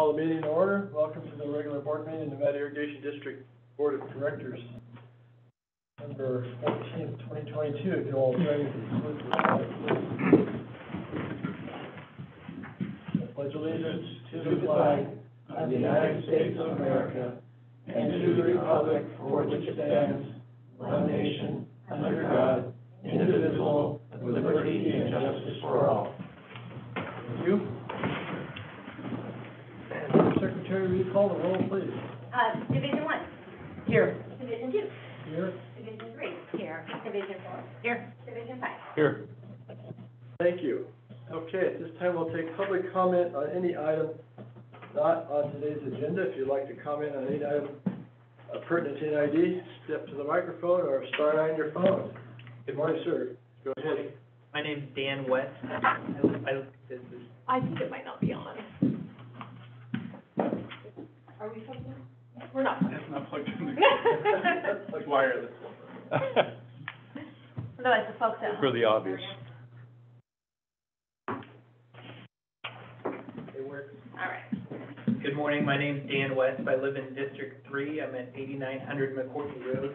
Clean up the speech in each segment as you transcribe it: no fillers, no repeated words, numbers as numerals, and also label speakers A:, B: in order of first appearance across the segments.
A: Call the meeting to order. Welcome to the regular board meeting in the Nevada Irrigation District Board of Directors. November 14th, 2022. If you'll all join me for the salute to the flag, please. I pledge allegiance to the flag of the United States of America and to the republic for which it stands, one nation, under God, indivisible, with liberty and justice for all. Thank you. Secretary, will you call the roll, please?
B: Division 1.
C: Here.
B: Division 2.
A: Here.
B: Division 3. Here. Division 4. Here. Division 5.
A: Here. Thank you. Okay, at this time, we'll take public comment on any item not on today's agenda. If you'd like to comment on any item pertinent to NID, step to the microphone or star 9 your phone. Good morning, sir. Go ahead.
D: My name's Dan West.
C: I think it might not be on. Are we plugged in? We're not.
E: It's not plugged in. It's wireless.
C: No, it's the folks at home.
E: For the obvious.
D: It works.
C: All right.
D: Good morning, my name's Dan West. I live in District 3. I'm at 8900 McCourtney Road.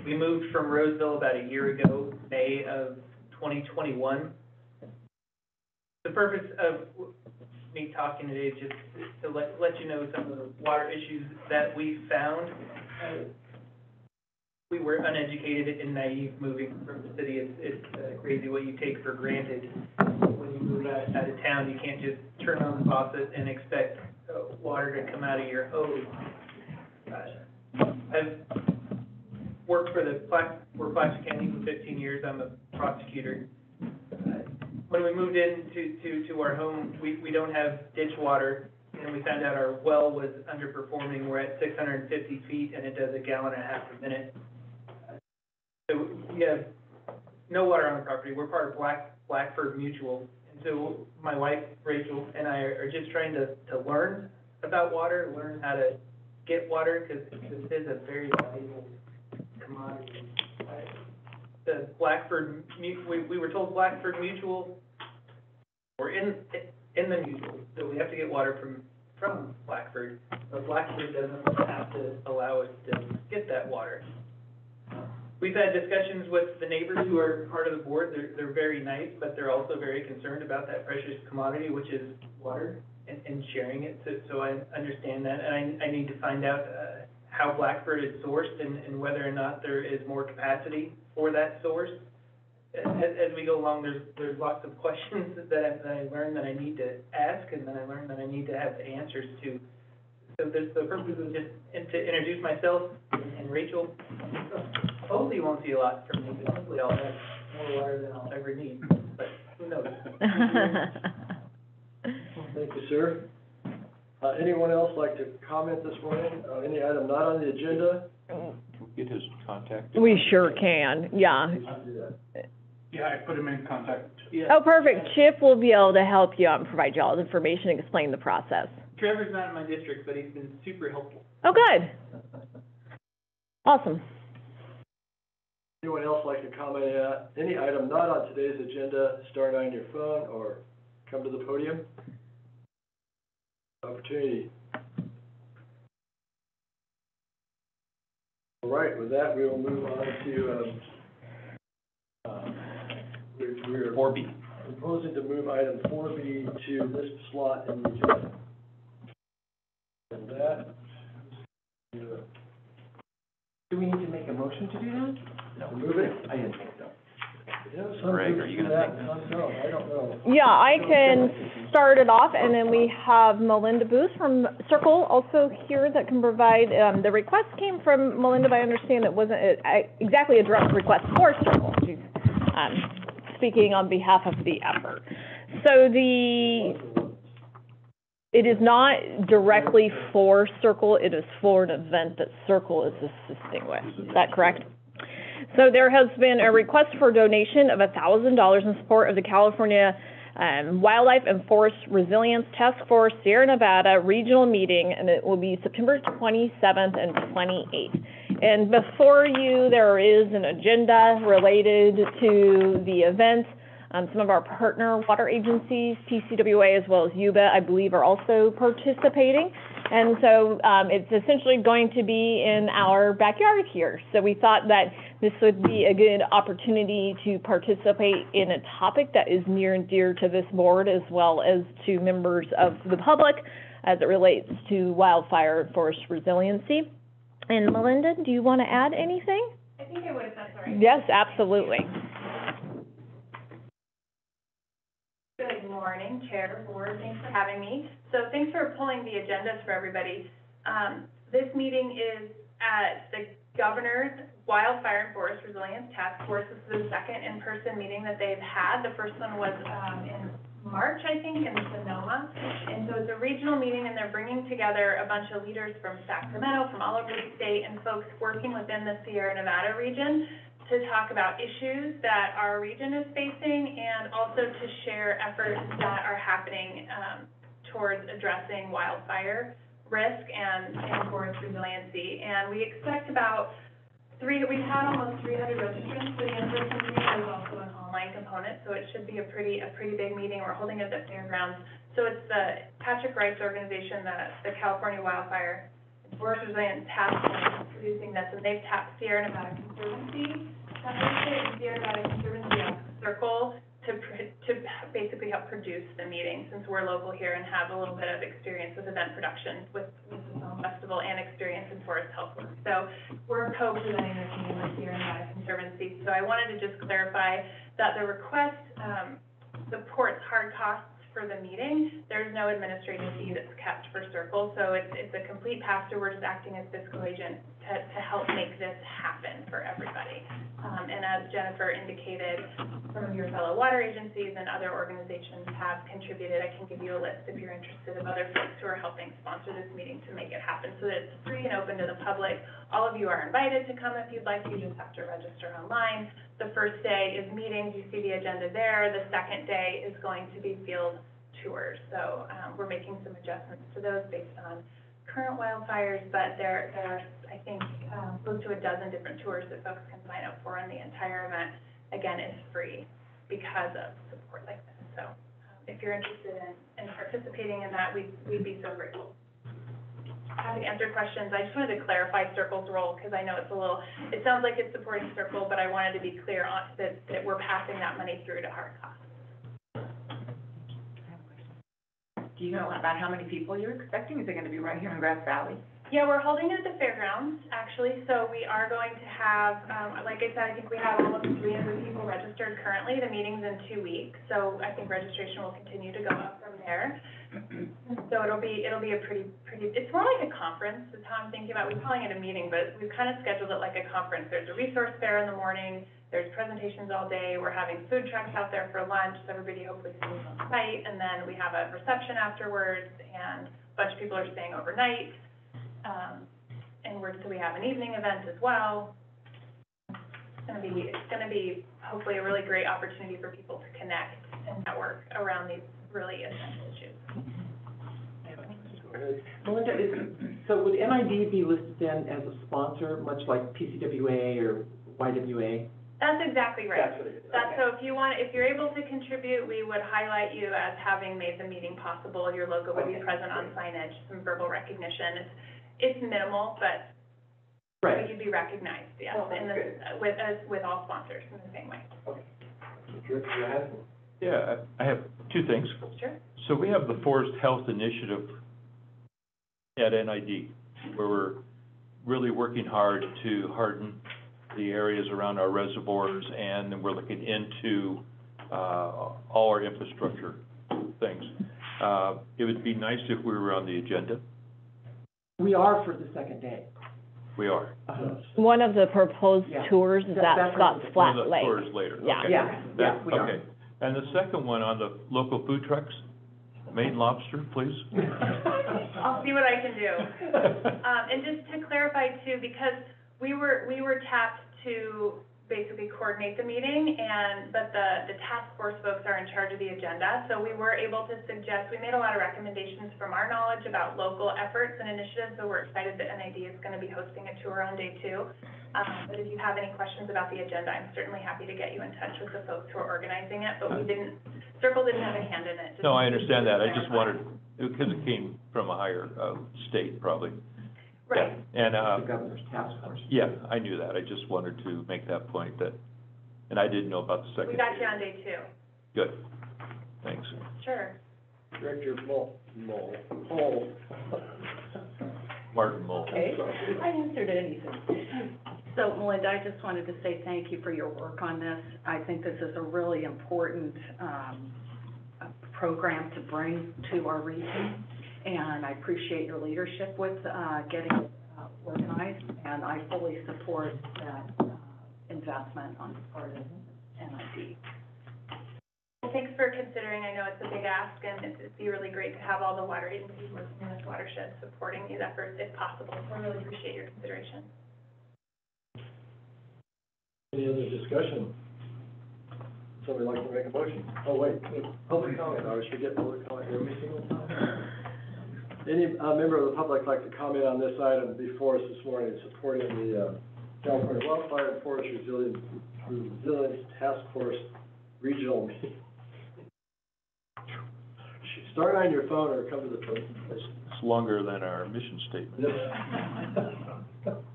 D: We moved from Roseville about a year ago, May of 2021. The purpose of me talking today is just to let you know some of the water issues that we found. We were uneducated and naive moving from the city. It's crazy what you take for granted. When you move out of town, you can't just turn on the faucet and expect water to come out of your hose. I've worked for Placer County for 15 years. I'm a prosecutor. When we moved into our home, we don't have ditch water, and we found out our well was underperforming. We're at 650 feet, and it does 1.5 gallons a minute. So we have no water on the property. We're part of Blackford Mutual, and so my wife, Rachel, and I are just trying to learn about water, learn how to get water, because this is a very valuable commodity. The Blackford, we were told Blackford Mutual, we're in the mutual, so we have to get water from Blackford, but Blackford doesn't have to allow us to get that water. We've had discussions with the neighbors who are part of the board. They're very nice, but they're also very concerned about that precious commodity, which is water, and sharing it, so I understand that, and I need to find out how Blackford is sourced and whether or not there is more capacity for that source. As we go along, there's lots of questions that I learned that I need to ask, and then I learned that I need to have answers to. So the purpose is just to introduce myself and Rachel. Hopefully you won't see a lot from me, but hopefully I'll have more water than I'll ever need, but who knows?
A: Thank you, sir. Anyone else like to comment this morning on any item not on the agenda?
E: Can we get his contact?
F: We sure can, yeah.
E: Yeah, I put him in contact.
D: Yeah.
F: Oh, perfect. Chip will be able to help you out and provide you all the information and explain the process.
D: Trevor's not in my district, but he's been super helpful.
F: Oh, good. Awesome.
A: Anyone else like to comment on any item not on today's agenda? Star 9 your phone or come to the podium. Opportunity. All right, with that, we will move on to, we're
E: 4B.
A: proposing to move item 4B to this slot in the agenda. And that,
C: Do we need to make a motion to do that?
A: no, move it.
C: I didn't think so.
A: Yeah, some
E: Greg,
A: groups
E: are you
A: do
E: gonna
A: that,
E: take this?
A: some don't. I don't know.
F: Yeah, I can start it off, and then we have Melinda Booth from Circle also here that can provide, the request came from Melinda, but I understand it wasn't exactly a direct request for Circle. She's speaking on behalf of the effort. So it is not directly for Circle, it is for an event that Circle is assisting with. Is that correct? So there has been a request for a donation of $1,000 in support of the California Wildlife and Forest Resilience Task Force Sierra Nevada regional meeting, and it will be September 27th and 28th. And before you, there is an agenda related to the event. Some of our partner water agencies, PCWA as well as UBA, I believe, are also participating. And so, it's essentially going to be in our backyard here. So we thought that this would be a good opportunity to participate in a topic that is near and dear to this board as well as to members of the public as it relates to wildfire and forest resiliency. And Melinda, do you want to add anything?
B: I think I would, if that's all right.
F: Yes, absolutely.
B: Good morning, Chair, Board, thanks for having me. So thanks for pulling the agendas for everybody. This meeting is at the Governor's Wildfire and Forest Resilience Task Force. This is the second in-person meeting that they've had. The first one was in March, I think, in Sonoma. And so it's a regional meeting, and they're bringing together a bunch of leaders from Sacramento, from all over the state, and folks working within the Sierra Nevada region to talk about issues that our region is facing and also to share efforts that are happening towards addressing wildfire risk and forest resiliency. And we expect about we've had almost 300 registrants for the in-person meeting. There's also an online component, so it should be a pretty big meeting. We're holding it at the fairgrounds. So it's the Patrick Wright's organization, the California Wildfire and Forest Resilience Task Force, producing this, and they've tapped Sierra Nevada Conservancy, Sierra Nevada Conservancy Circle to basically help produce the meeting, since we're local here and have a little bit of experience with event production with the film festival and experience in forest health work. So we're co-presenting this meeting with Sierra Nevada Conservancy. So I wanted to just clarify that the request supports hard costs for the meeting. There's no administrative fee that's kept for Circle, so it's a complete pass-through. We're just acting as fiscal agent to help make this happen for everybody. And as Jennifer indicated, some of your fellow water agencies and other organizations have contributed. I can give you a list if you're interested of other folks who are helping sponsor this meeting to make it happen so that it's free and open to the public. All of you are invited to come if you'd like. You just have to register online. The first day is meetings. You see the agenda there. The second day is going to be field tours. So we're making some adjustments to those based on current wildfires, but there are, I think, close to a dozen different tours that folks can sign up for, and the entire event, again, is free because of support like this. So if you're interested in participating in that, we'd be so grateful. Happy to answer questions. I just wanted to clarify Circle's role, because I know it sounds like it's supporting Circle, but I wanted to be clear on that we're passing that money through to hard costs.
C: Do you know about how many people you're expecting? Is it going to be right here in Grass Valley?
B: Yeah, we're holding it at the fairgrounds, actually, so we are going to have, like I said, I think we have almost 300 people registered currently. The meeting's in 2 weeks, so I think registration will continue to go up from there. So it'll be a pretty, it's more like a conference, is how I'm thinking about it. We're calling it a meeting, but we've kind of scheduled it like a conference. There's a resource fair in the morning, there's presentations all day, we're having food trucks out there for lunch, so everybody hopefully stays on site, and then we have a reception afterwards, and a bunch of people are staying overnight. So we have an evening event as well. It's gonna be hopefully a really great opportunity for people to connect and network around these really essential issues.
C: Melinda, so would NID be listed then as a sponsor, much like PCWA or YWA?
B: That's exactly right.
A: That's what it is.
B: So if you're able to contribute, we would highlight you as having made the meeting possible. Your logo would be present on signage, some verbal recognition. It's minimal, but you'd be recognized, yes, with all sponsors in the same way.
A: Okay. Rick, go ahead.
E: Yeah, I have two things.
B: Sure.
E: So we have the Forest Health Initiative at NID, where we're really working hard to harden the areas around our reservoirs, and then we're looking into all our infrastructure things. It would be nice if we were on the agenda.
C: We are for the second day.
E: We are.
F: One of the proposed tours is at Scott's Flat
E: One of the
F: Lake.
E: tours later.
F: Yeah.
E: Okay.
C: Yeah, we are.
E: Okay. And the second one on the local food trucks, Maine lobster, please.
B: I'll see what I can do. And just to clarify too, because we were tapped to basically coordinate the meeting, but the task force folks are in charge of the agenda. So we were able to suggest, we made a lot of recommendations from our knowledge about local efforts and initiatives, so we're excited that NID is going to be hosting a tour on day 2. But if you have any questions about the agenda, I'm certainly happy to get you in touch with the folks who are organizing it, but Circle didn't have a hand in it.
E: No, I understand that. I just wanted, because it came from a higher, state probably.
B: Right.
E: Yeah, and,
C: The governor's task force.
E: yeah, I knew that. I just wanted to make that point that, and I didn't know about the second.
B: We got you on day 2.
E: Good, thanks.
B: Sure.
A: Director Mole.
E: Martin Mull.
G: Okay, I answered anything. So Melinda, I just wanted to say thank you for your work on this. I think this is a really important, program to bring to our region, and I appreciate your leadership with, getting it organized, and I fully support that, investment on the part of NID.
B: Well, thanks for considering. I know it's a big ask, and it'd be really great to have all the water agencies working in this watershed supporting these efforts if possible. So I really appreciate your consideration.
A: Any other discussion? Somebody like to make a motion? Oh, wait, public comment. I always forget public comment every single time. Any member of the public like to comment on this item before us this morning, supporting the California Wildfire and Forest Resilience Task Force Regional Meeting? Start on your phone or come to the podium.
E: It's longer than our mission statement.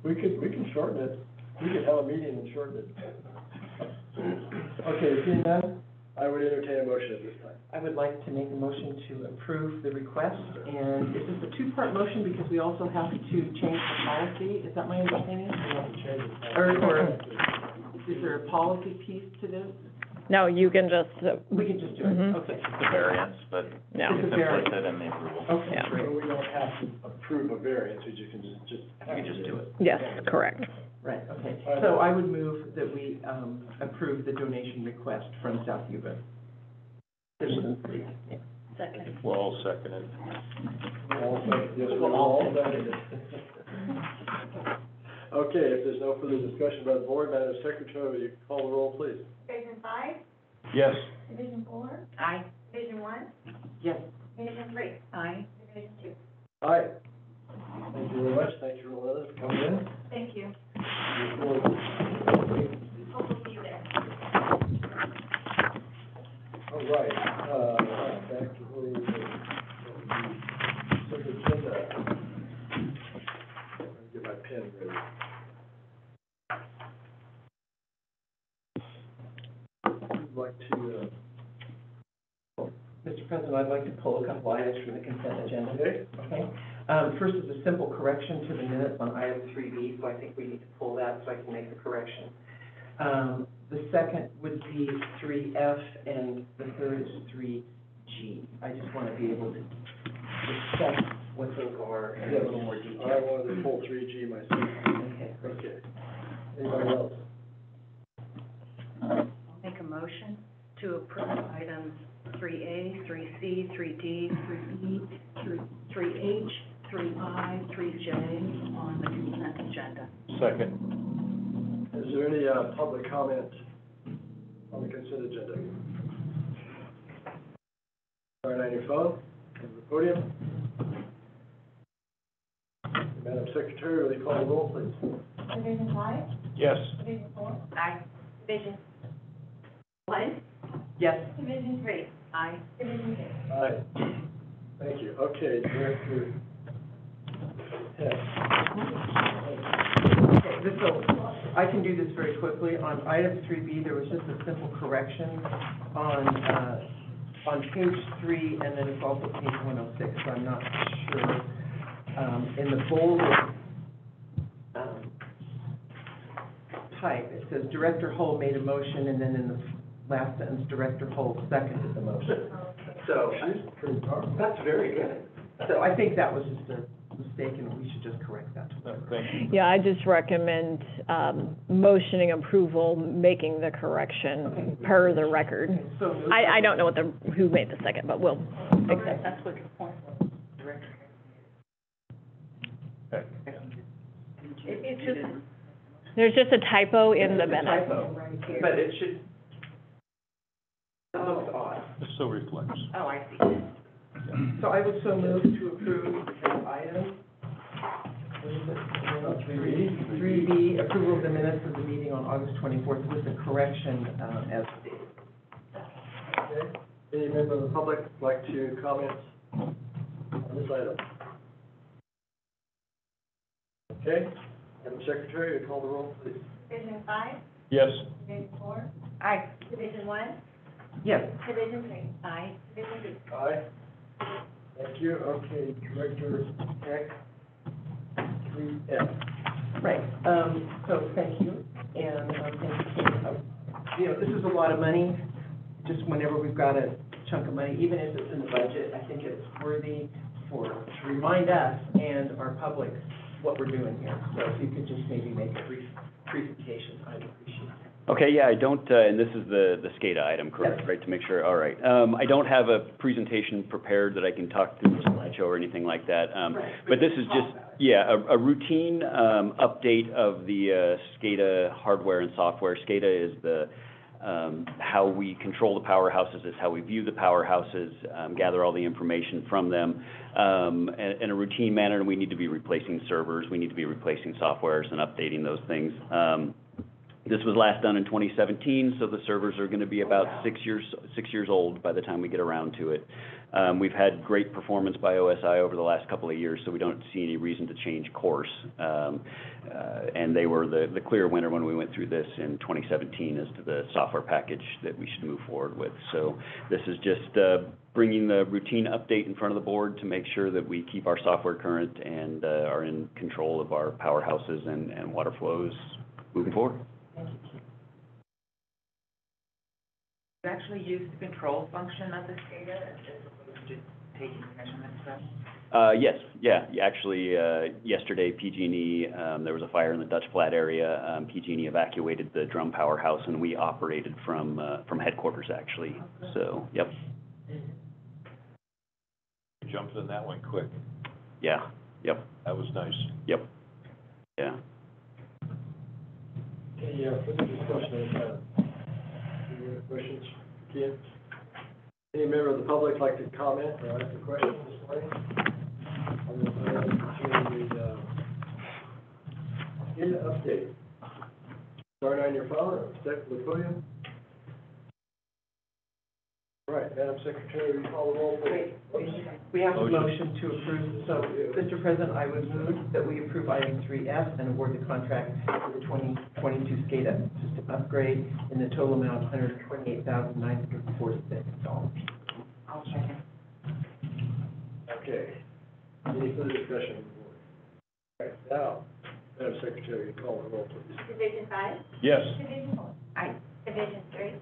A: We can shorten it. We could have a meeting and shorten it. Okay, seeing none, I would entertain a motion at this time.
C: I would like to make a motion to approve the request, and this is a two-part motion because we also have to change the policy. Is that my understanding? Or is there a policy piece to this?
F: No, you can just,
C: We can just do it,
F: Mhm.
C: okay.
H: It's a variance, but
F: no.
C: It's a variance.
H: implicit in the approval.
C: Okay,
F: Yeah.
C: great,
A: So we don't have to approve a variance, we just can
H: You can just do it.
F: Yes, correct.
C: right, okay. So I would move that we, approve the donation request from South Yuba. Citizens League. Yeah.
G: Second.
E: We'll all second it.
A: All second, yes, we're all seconded. Okay, if there's no further discussion by the board, Madam Secretary, will you call the roll, please?
B: Division 5,
E: Yes.
B: Division 4,
G: Aye.
B: Division 1,
C: Yes.
B: Division 3,
G: Aye.
B: Division 2.
A: Aye. Thank you very much, thank you, Melinda, for coming in.
B: Thank you.
A: Hope
B: Hope to see you there.
A: All right, back to the agenda. Let me get my pen ready. I'd like to,
C: Mr. President, I'd like to pull a couple items from the consent agenda.
A: okay,
C: Okay. First is a simple correction to the minutes on item 3B, so I think we need to pull that so I can make the correction. The second would be 3F, and the third is 3G. I just want to be able to discuss what those are in a little more
A: I
C: detail.
A: wanted to pull 3G myself.
C: Okay, great.
A: Okay. Anybody else?
G: I'll make a motion to approve items 3A, 3C, 3D, 3E, 3H, 3I, 3J on the consent agenda.
E: Second.
A: Is there any, public comment on the consent agenda? Start on your phone, come to the podium. Madam Secretary, will you call the roll, please?
B: Division 5,
E: Yes.
B: Division 4,
G: Aye.
B: Division 1,
C: Yes.
B: Division 3,
G: Aye.
B: Division 2.
A: Aye. Thank you. Okay, Director Head.
C: Okay, so I can do this very quickly. On item 3B, there was just a simple correction on page 3, and then it's also page 106, so I'm not sure. In the bold type, it says Director Hull made a motion, and then in the last sentence, Director Hull seconded the motion. So,
A: She's pretty dark.
C: that's very good. So I think that was just a mistake, and we should just correct that.
E: Thank you.
F: Yeah, I just recommend, motioning approval, making the correction per the record.
C: Okay, so.
F: I don't know who made the second, but we'll fix it.
G: That's what your point was.
E: Okay.
G: It's just,
F: There's just a typo in the
C: It's a
F: minutes.
C: typo,
G: Right here.
C: but it should, it looks odd.
E: It still reflects.
G: Oh, I see.
C: So I would so move to approve the item. What is it? 3B, approval of the minutes of the meeting on August 24th with the correction as stated.
A: Okay. Any member of the public like to comment on this item? Okay, Madam Secretary, you call the roll, please.
B: Division 5,
E: Yes.
B: Division 4,
G: Aye.
B: Division 1,
C: Yes.
B: Division 3,
G: Aye.
B: Division 2.
A: Aye. Thank you. Okay, Director Heck, 3F.
C: Right, so thank you, and you know, this is a lot of money, just whenever we've got a chunk of money, even if it's in the budget, I think it's worthy to remind us and our public what we're doing here. So if you could just maybe make a brief presentation, I'd appreciate it.
H: Okay, yeah, I don't, and this is the SCADA item, correct,
C: Yes.
H: right, to make sure, all right. I don't have a presentation prepared that I can talk through the slideshow or anything like that.
C: Right,
H: But this is
C: talk
H: just,
C: about it.
H: yeah, a routine update of the SCADA hardware and software. SCADA is the, how we control the powerhouses, is how we view the powerhouses, gather all the information from them. In a routine manner, we need to be replacing servers, we need to be replacing softwares and updating those things. This was last done in 2017, so the servers are going to be about 6 years old by the time we get around to it. We've had great performance by OSI over the last couple of years, so we don't see any reason to change course. And they were the clear winner when we went through this in 2017 as to the software package that we should move forward with. So this is just bringing the routine update in front of the board to make sure that we keep our software current and are in control of our powerhouses and water flows moving forward.
I: You actually use the control function of the SCADA as opposed to taking measurements from?
H: Yes, yeah, actually, yesterday, PG&E, there was a fire in the Dutch Flat area. PG&E evacuated the drum powerhouse, and we operated from headquarters, actually. So, yep,
E: You jumped on that one quick.
H: yeah, yep,
E: That was nice.
H: yep, yeah.
A: Any further discussion on this item? Any other questions? Ken? Any member of the public like to comment or ask a question this morning? On this item, to the update. Start on your phone or step to the podium. All right, Madam Secretary, will you call the roll, please?
C: We have a
E: Motion.
C: motion to approve, so, Mr. President, I would move that we approve item 3F and award the contract for the 2022 SCADA system upgrade in the total amount of $128,946.
I: I'll second.
A: Okay. Any further discussion? All right, now, Madam Secretary, call the roll, please.
B: Division 5,
E: Yes.
B: Division 4,
I: Aye.
B: Division 3,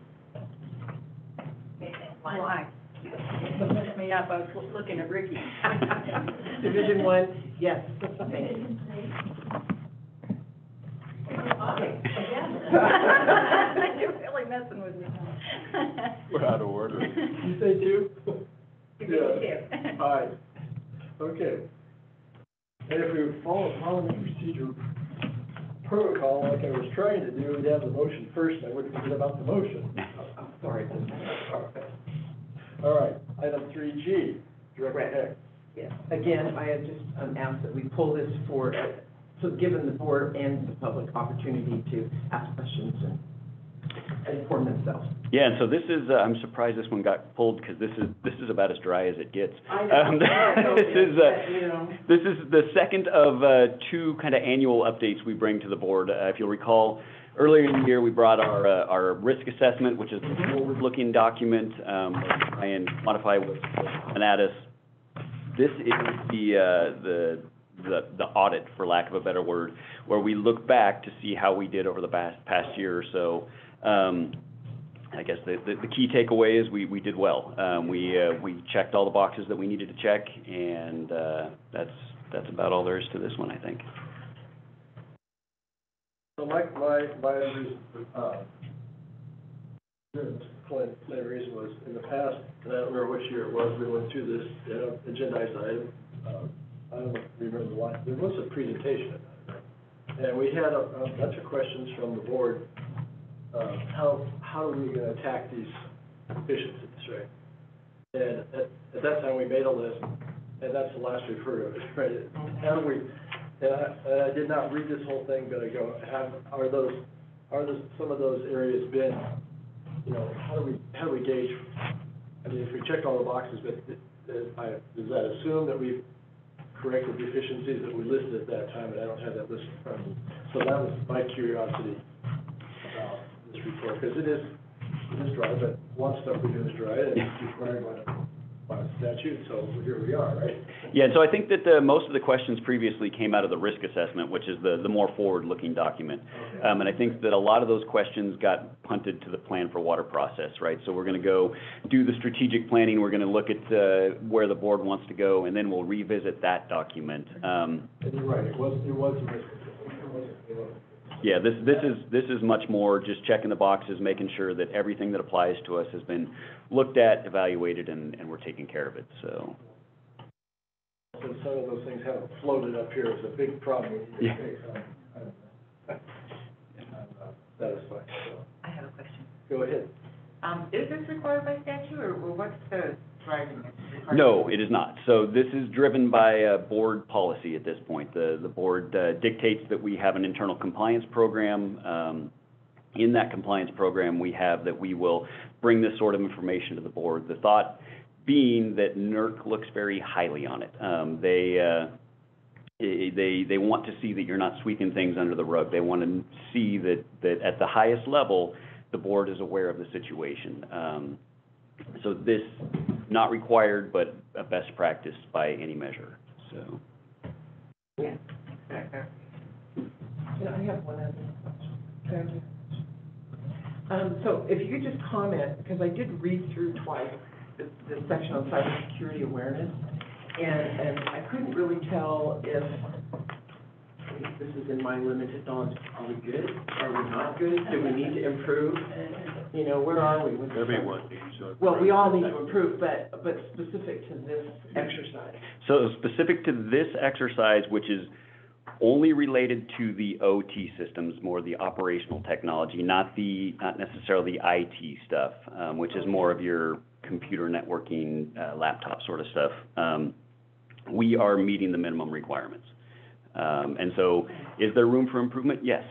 B: Division 1.
G: Well, aye. Messed me up, I was looking at Ricky.
C: Division 1, yes, thank you.
G: You're really messing with me.
E: We're out of order.
A: You say two?
B: Division 2.
A: All right, okay. And if we follow parliament procedure protocol like I was trying to do, we'd have the motion first, and I wouldn't forget about the motion.
C: I'm sorry.
A: All right, item 3G, Director Heck.
C: Yes, again, I have just asked that we pull this for, so given the board and the public opportunity to ask questions and inform themselves.
H: Yeah, and so this is, I'm surprised this one got pulled, because this is about as dry as it gets.
C: I know.
H: This is the second of two kind of annual updates we bring to the board. If you'll recall, earlier in the year, we brought our risk assessment, which is a forward-looking document, try and quantify what's coming at us. This is the audit, for lack of a better word, where we look back to see how we did over the past year or so. I guess the key takeaway is we did well. We checked all the boxes that we needed to check, and that's about all there is to this one, I think.
A: So my reason for, plain reason was, in the past, and I don't remember which year it was, we went through this, agendized item. I don't remember why, there was a presentation of that, right? And we had a bunch of questions from the board, how are we gonna attack these deficiencies, right? And at that time, we made a list, and that's the last we've heard of it, right? How do we, and I did not read this whole thing, but I go, some of those areas been, you know, how do we gauge? I mean, if we check all the boxes, but does that assume that we've corrected deficiencies that we listed at that time, and I don't have that list in front of me. So that was my curiosity about this report, because it is dry, but a lot of stuff we do is dry, and it's required by statute, so here we are, right?
H: Yeah, so I think that most of the questions previously came out of the risk assessment, which is the more forward-looking document.
A: Okay.
H: And I think that a lot of those questions got punted to the plan for water process, right? So we're gonna go do the strategic planning, we're gonna look at where the board wants to go, and then we'll revisit that document.
A: And you're right, it was a risk assessment.
H: Yeah, this is much more just checking the boxes, making sure that everything that applies to us has been looked at, evaluated, and we're taking care of it, so.
A: So some of those things haven't floated up here as a big problem.
H: Yeah.
A: I'm satisfied, so.
I: I have a question.
A: Go ahead.
I: Is this required by statute, or what's the driving it?
H: No, it is not. So this is driven by board policy at this point. The board dictates that we have an internal compliance program. In that compliance program, we have that we will bring this sort of information to the board. The thought being that NERC looks very highly on it. They want to see that you're not sweeping things under the rug. They want to see that at the highest level, the board is aware of the situation. So this, not required, but a best practice by any measure, so.
C: Yeah, I have one other question. So if you could just comment, because I did read through twice the section on cybersecurity awareness, and I couldn't really tell if, this is in my limited knowledge, are we good? Are we not good? Do we need to improve? You know, where are we with this?
E: Everyone needs to improve.
C: Well, we all need to improve, but specific to this exercise.
H: So specific to this exercise, which is only related to the OT systems, more the operational technology, not necessarily the IT stuff, which is more of your computer networking, laptop sort of stuff. We are meeting the minimum requirements. And so is there room for improvement? Yes,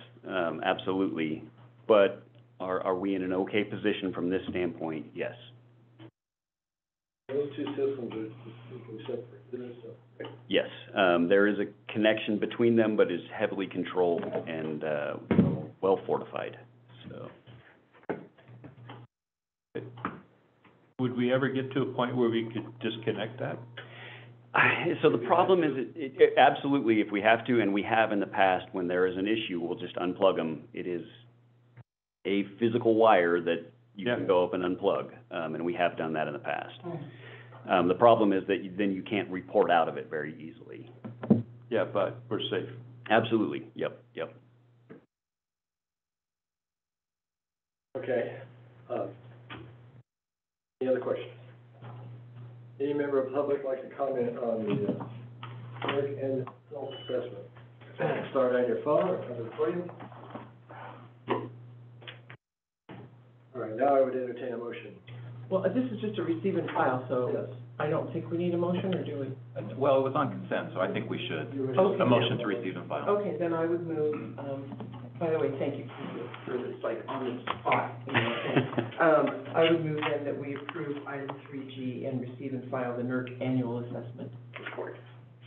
H: absolutely. But are we in an okay position from this standpoint? Yes.
A: Those two systems are distinctly separate, so.
H: Yes, there is a connection between them, but is heavily controlled and well fortified, so.
E: Would we ever get to a point where we could disconnect that?
H: So the problem is, absolutely, if we have to, and we have in the past, when there is an issue, we'll just unplug them. It is a physical wire that you can go up and unplug, and we have done that in the past. The problem is that then you can't report out of it very easily.
E: Yeah, but we're safe.
H: Absolutely, yep.
A: Okay. Any other questions? Any member of the public like to comment on the NERC and self-assessment? Start on your phone or come to the podium. All right, now I would entertain a motion.
C: Well, this is just a receive and file, so
A: Yes.
C: I don't think we need a motion, or do we?
J: Well, it was on consent, so I think we should.
C: Okay.
J: A motion to receive and file.
C: Okay, then I would move, by the way, thank you for this, like, on the spot, you know, thing. I would move then that we approve item 3G and receive and file the NERC annual assessment report.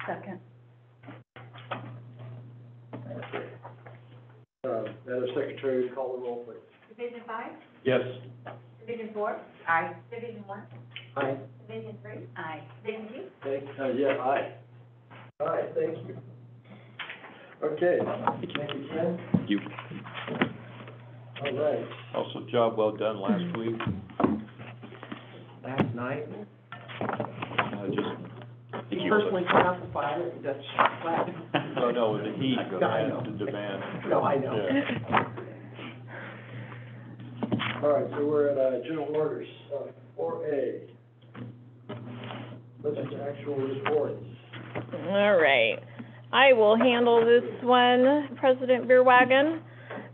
G: Second.
A: Madam Secretary, call the roll, please.
B: Division 5,
E: Yes.
B: Division 4,
I: Aye.
B: Division 1,
C: Aye.
B: Division 3,
G: Aye.
B: Division 2.
A: Yeah, aye. Aye, thank you. Okay, thank you, Ken.
H: Thank you.
A: All right.
E: Also, job well done last week.
C: Last night,
E: Just,
C: you personally classified it, that's flat.
E: no, with the heat,
C: I know.
E: the demand.
C: No, I know.
E: Yeah.
A: All right, so we're at, general orders, 4A. Listen to actual reports.
F: All right. I will handle this one, President Beerwagen.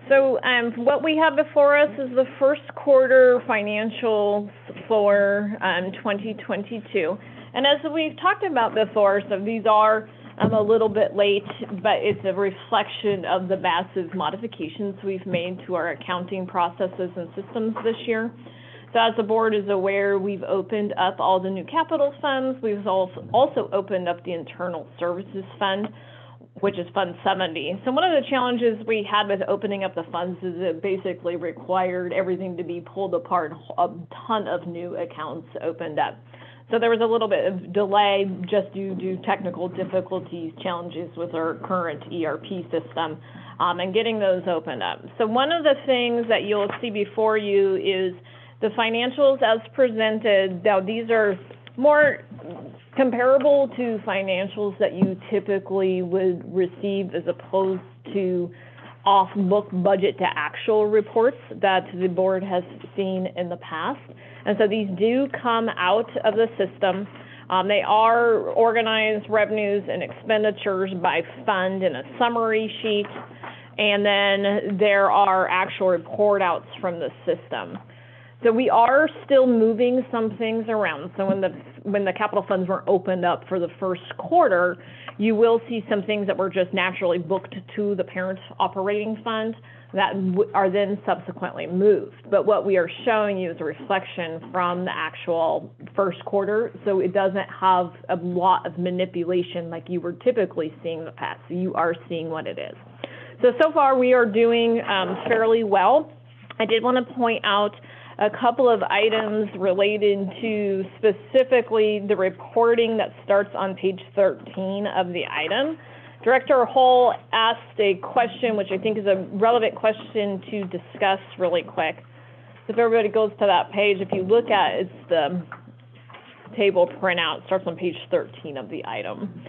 F: So, what we have before us is the first quarter financials for, 2022. And as we've talked about before, so these are, a little bit late, but it's a reflection of the massive modifications we've made to our accounting processes and systems this year. So as the board is aware, we've opened up all the new capital funds. We've also opened up the internal services fund, which is Fund 70. So one of the challenges we had with opening up the funds is it basically required everything to be pulled apart, a ton of new accounts opened up. So there was a little bit of delay just due to technical difficulties, challenges with our current ERP system, and getting those opened up. So one of the things that you'll see before you is the financials as presented. Now, these are more comparable to financials that you typically would receive as opposed to off-book budget to actual reports that the board has seen in the past. And so these do come out of the system. They are organized revenues and expenditures by fund in a summary sheet, and then there are actual report outs from the system. So we are still moving some things around. So when the capital funds were opened up for the first quarter, you will see some things that were just naturally booked to the parent operating fund that are then subsequently moved. But what we are showing you is a reflection from the actual first quarter, so it doesn't have a lot of manipulation like you were typically seeing in the past. So you are seeing what it is. So far we are doing fairly well. I did want to point out a couple of items related to specifically the reporting that starts on page 13 of the item. Director Hull asked a question, which I think is a relevant question to discuss really quick. So if everybody goes to that page, if you look at it, it's the table printout, it starts on page 13 of the item.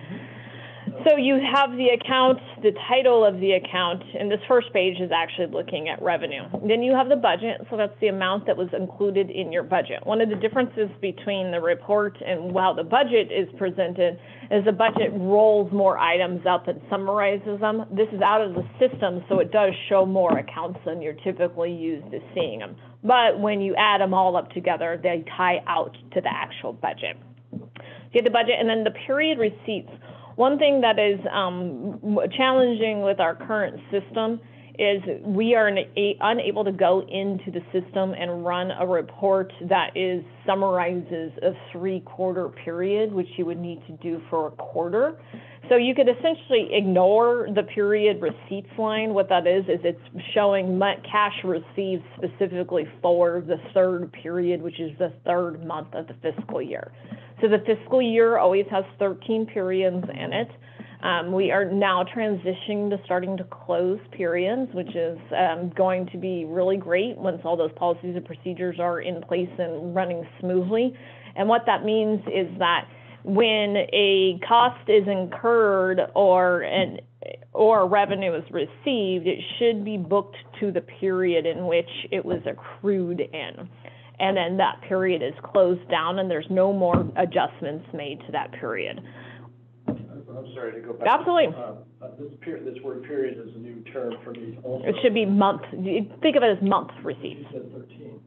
F: So you have the account, the title of the account, and this first page is actually looking at revenue. Then you have the budget, so that's the amount that was included in your budget. One of the differences between the report and how the budget is presented is the budget rolls more items out than summarizes them. This is out of the system, so it does show more accounts than you're typically used to seeing them. But when you add them all up together, they tie out to the actual budget. You get the budget, and then the period receipts. One thing that is challenging with our current system is we are unable to go into the system and run a report that summarizes a 3-quarter period, which you would need to do for a quarter. So you could essentially ignore the period receipts line. What that is it's showing cash received specifically for the third period, which is the third month of the fiscal year. So the fiscal year always has 13 periods in it. We are now transitioning to starting to close periods, which is going to be really great once all those policies and procedures are in place and running smoothly. And what that means is that when a cost is incurred or revenue is received, it should be booked to the period in which it was accrued in. And then that period is closed down and there's no more adjustments made to that period.
A: I'm sorry to go back.
F: Absolutely.
A: This word period is a new term for me also.
F: It should be month. Think of it as month receipts.
A: You said 13.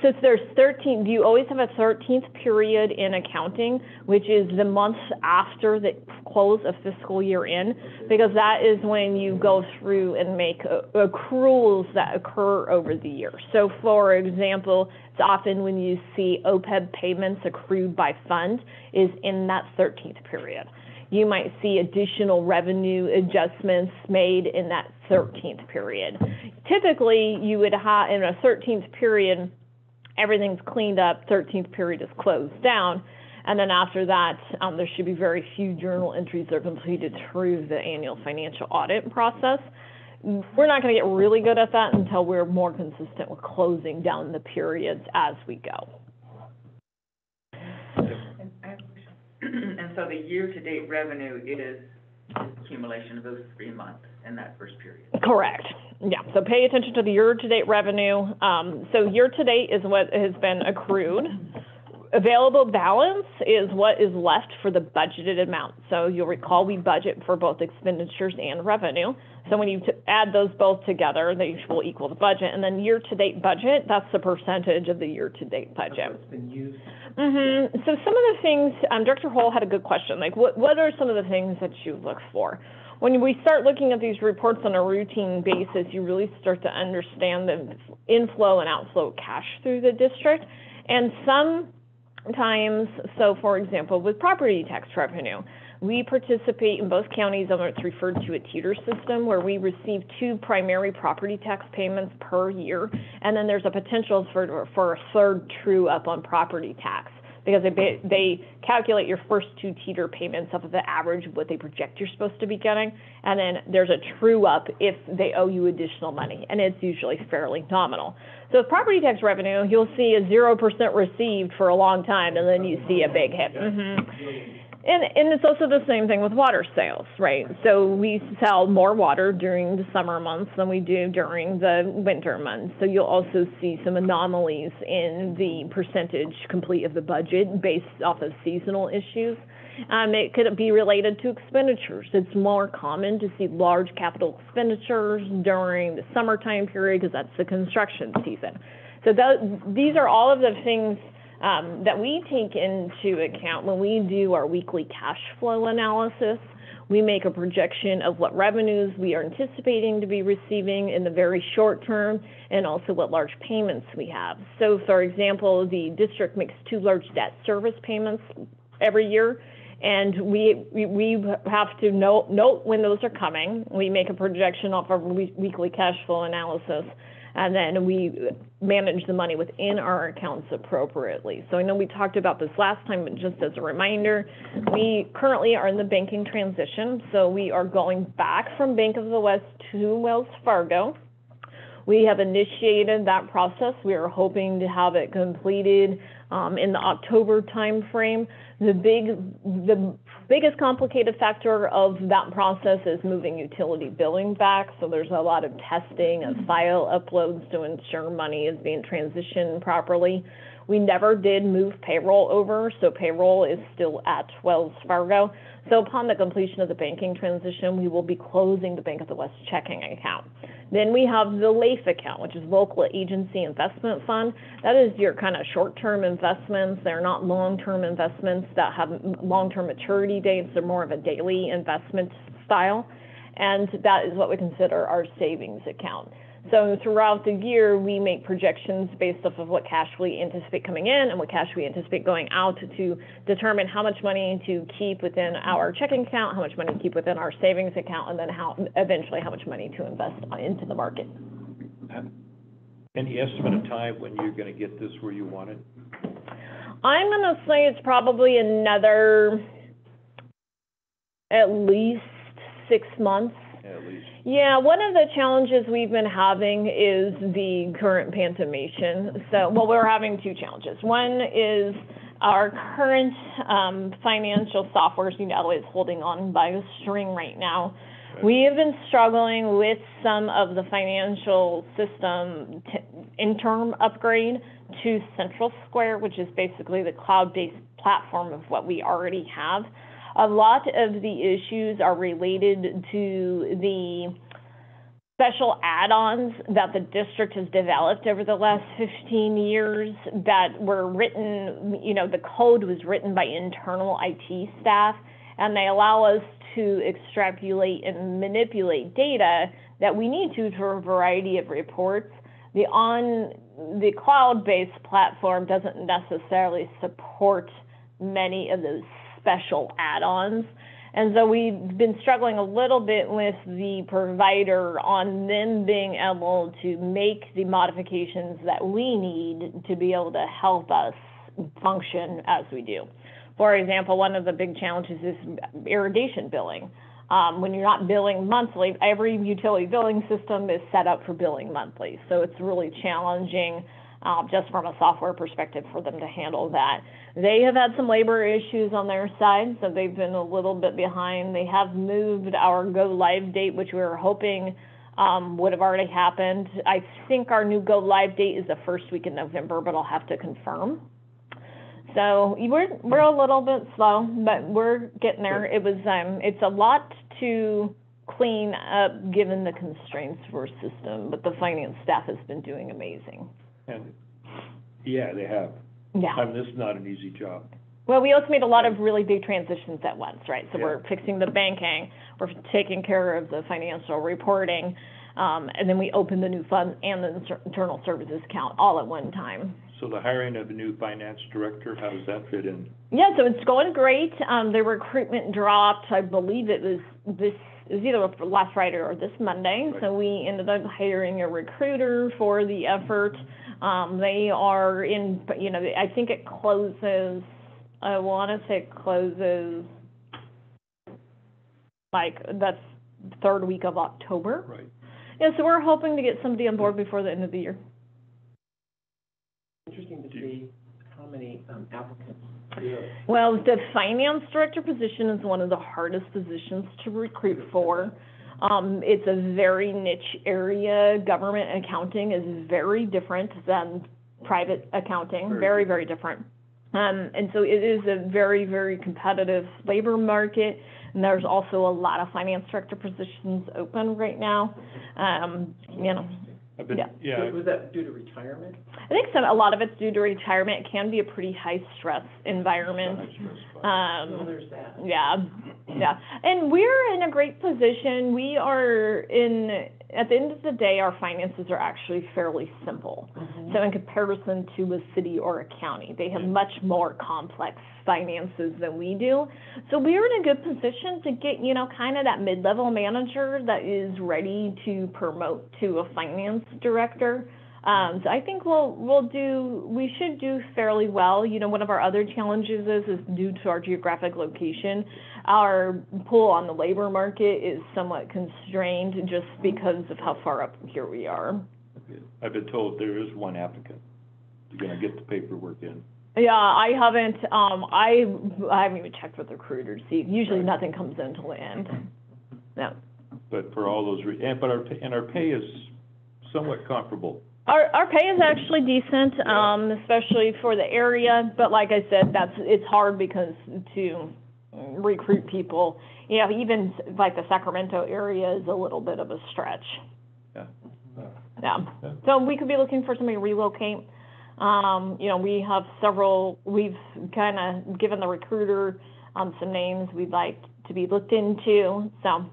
F: So there's 13, you always have a 13th period in accounting, which is the month after the close of fiscal year in, because that is when you go through and make accruals that occur over the year. So for example, it's often when you see OPEB payments accrued by fund is in that 13th period. You might see additional revenue adjustments made in that 13th period. Typically, you would have, in a 13th period, everything's cleaned up, 13th period is closed down, and then after that, there should be very few journal entries that are completed through the annual financial audit process. We're not going to get really good at that until we're more consistent with closing down the periods as we go.
I: And I have a question. And so the year-to-date revenue is accumulation of those 3 months in that first period?
F: Correct. Yeah, so pay attention to the year-to-date revenue. So year-to-date is what has been accrued. available balance is what is left for the budgeted amount. So you'll recall we budget for both expenditures and revenue. So when you add those both together, they will equal the budget. And then year-to-date budget, that's the percentage of the year-to-date budget.
C: That's what's been used.
F: So some of the things, Director Hull had a good question, like what are some of the things that you look for? When we start looking at these reports on a routine basis, you really start to understand the inflow and outflow of cash through the district. And sometimes, so for example, with property tax revenue, we participate in both counties on what's referred to a teeter system, where we receive 2 primary property tax payments per year, and then there's a potential for a third true up on property tax, because they calculate your first 2 teeter payments off of the average of what they project you're supposed to be getting, and then there's a true up if they owe you additional money, and it's usually fairly nominal. So with property tax revenue, you'll see a 0% received for a long time, and then you see a big hit. And it's also the same thing with water sales, right? So we sell more water during the summer months than we do during the winter months. So you'll also see some anomalies in the percentage complete of the budget based off of seasonal issues. It could be related to expenditures. It's more common to see large capital expenditures during the summertime period because that's the construction season. So these are all of the things that we take into account when we do our weekly cash flow analysis. We make a projection of what revenues we are anticipating to be receiving in the very short term, and also what large payments we have. So, for example, the district makes 2 large debt service payments every year, and we have to note when those are coming. We make a projection off our weekly cash flow analysis, and then we manage the money within our accounts appropriately. So I know we talked about this last time, but just as a reminder, we currently are in the banking transition. So we are going back from Bank of the West to Wells Fargo. We have initiated that process. We are hoping to have it completed in the October timeframe. The biggest complicated factor of that process is moving utility billing back. So there's a lot of testing of file uploads to ensure money is being transitioned properly. We never did move payroll over, so payroll is still at Wells Fargo. So upon the completion of the banking transition, we will be closing the Bank of the West checking account. Then we have the LAIF account, which is Local Agency Investment Fund. That is your kind of short-term investments. They're not long-term investments that have long-term maturity dates. They're more of a daily investment style. And that is what we consider our savings account. So throughout the year, we make projections based off of what cash we anticipate coming in and what cash we anticipate going out to determine how much money to keep within our checking account, how much money to keep within our savings account, and then eventually how much money to invest into the market.
E: Any estimate of time when you're going to get this where you want it?
F: I'm going to say it's probably another at least 6 months.
E: At least.
F: Yeah, one of the challenges we've been having is the current pantomation. So, well, we're having 2 challenges. One is our current financial software, is holding on by a string right now. We have been struggling with some of the financial system interim upgrade to Central Square, which is basically the cloud-based platform of what we already have. A lot of the issues are related to the special add-ons that the district has developed over the last 15 years that were written, the code was written by internal IT staff, and they allow us to extrapolate and manipulate data that we need to for a variety of reports. The cloud-based platform doesn't necessarily support many of those special add-ons. And so we've been struggling a little bit with the provider on them being able to make the modifications that we need to be able to help us function as we do. For example, one of the big challenges is irrigation billing. When you're not billing monthly, every utility billing system is set up for billing monthly. So it's really challenging just from a software perspective for them to handle that. They have had some labor issues on their side, so they've been a little bit behind. They have moved our go-live date, which we were hoping would have already happened. I think our new go-live date is the first week in November, but I'll have to confirm. So we're a little bit slow, but we're getting there. It was, it's a lot to clean up, given the constraints of our system, but the finance staff has been doing amazing.
E: And, yeah, they have.
F: Yeah.
E: I mean, this is not an easy job.
F: Well, we also made a lot of really big transitions at once, right? So
E: Yeah.
F: we're fixing the banking, we're taking care of the financial reporting, and then we opened the new fund and the internal services account all at one time.
E: So the hiring of a new finance director, how does that fit in?
F: Yeah, so it's going great. The recruitment dropped, I believe it was either last Friday or this Monday.
E: Right.
F: So we ended up hiring a recruiter for the effort. They are in, I think it closes, I want to say it closes like that's the third week of October.
E: Right.
F: Yeah, so we're hoping to get somebody on board before the end of the year.
C: Interesting to see how many applicants.
F: Well, the finance director position is one of the hardest positions to recruit for. It's a very niche area. Government accounting is very different than private accounting, very, very different. And so it is a very, very competitive labor market, and there's also a lot of finance director positions open right now. Yeah.
C: Was that due to retirement?
F: I think a lot of it's due to retirement. It can be a pretty high-stress environment.
C: There's that.
F: Yeah. And we're in a great position. We are at the end of the day, our finances are actually fairly simple.
C: Mm-hmm.
F: So in comparison to a city or a county, they have much more complex finances than we do. So we're in a good position to get, kind of that mid-level manager that is ready to promote to a finance director. So I think we should do fairly well. One of our other challenges is due to our geographic location, our pull on the labor market is somewhat constrained just because of how far up here we are.
E: I've been told there is one applicant. You're gonna get the paperwork in.
F: Yeah, I haven't even checked with the recruiter to see. Usually nothing comes in until the end. Yeah.
E: But for all those, but our pay is somewhat comparable.
F: Our pay is actually decent, especially for the area, but like I said, it's hard because to recruit people, even like the Sacramento area is a little bit of a stretch. Yeah. So we could be looking for somebody to relocate. We have we've kind of given the recruiter some names we'd like to be looked into, so.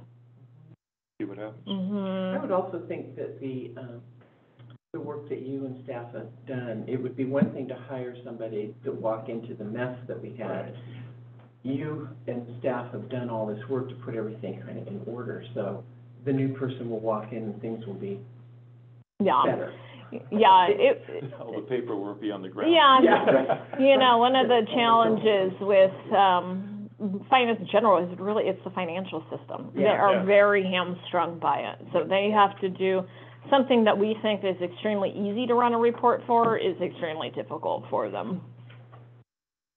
E: See what happens.
F: Mm-hmm.
C: I would also think that the work that you and staff have done, it would be one thing to hire somebody to walk into the mess that we had. You and staff have done all this work to put everything kind of in order, so the new person will walk in and things will be better.
F: Yeah,
E: all the paperwork be on the ground.
F: Yeah. One of the challenges with finance in general is it's the financial system. They are very hamstrung by it, so they have to do something that we think is extremely easy to run a report for is extremely difficult for them.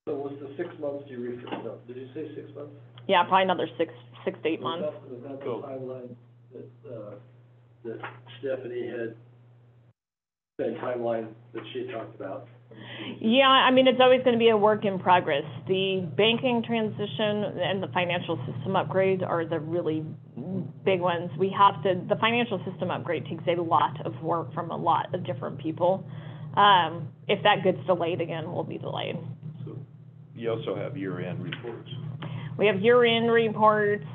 A: So was the 6 months you referred to? Did you say 6 months?
F: Yeah, probably another six to 8 months.
A: Was that the timeline that Stephanie had, that timeline that she had talked about?
F: Yeah, I mean, it's always going to be a work in progress. The banking transition and the financial system upgrades are the really big ones. The financial system upgrade takes a lot of work from a lot of different people. If that gets delayed again, we'll be delayed.
E: So you also have year-end reports.
F: We have year-end reports.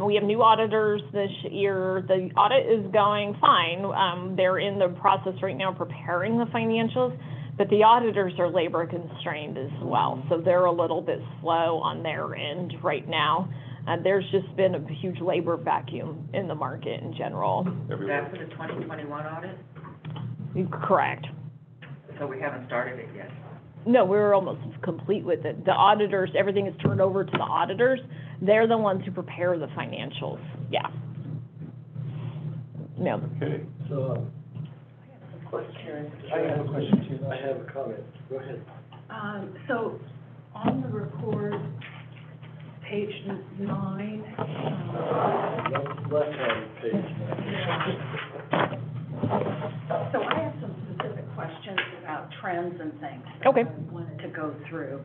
F: We have new auditors this year. The audit is going fine. They're in the process right now preparing the financials, but the auditors are labor constrained as well, so they're a little bit slow on their end right now. There's just been a huge labor vacuum in the market in general.
I: Is that for the 2021 audit?
F: Correct.
I: So we haven't started it yet?
F: No, we're almost complete with it. The auditors, everything is turned over to the auditors. They're the ones who prepare the financials. Yeah. No.
E: Okay.
A: So, I have a question too. I have a comment. Go ahead.
G: So on the report, page 9.
A: Left-hand page.
G: So I have some specific questions questions about trends and things.
F: Okay.
G: I wanted to go through.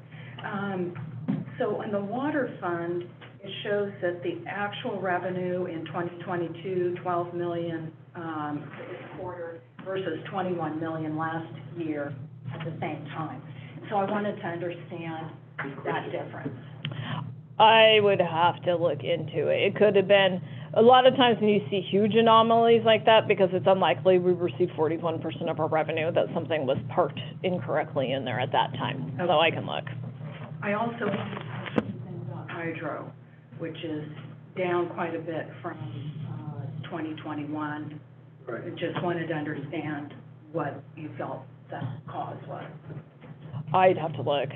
G: So in the water fund, it shows that the actual revenue in 2022, 12 million this quarter versus 21 million last year at the same time. So I wanted to understand that difference.
F: I would have to look into it. It could have been, a lot of times when you see huge anomalies like that, because it's unlikely we received 41% of our revenue, that something was parked incorrectly in there at that time. So I can look.
G: I also wanted to ask something about hydro, which is down quite a bit from 2021.
A: Right.
G: I just wanted to understand what you felt that cause was.
F: I'd have to look.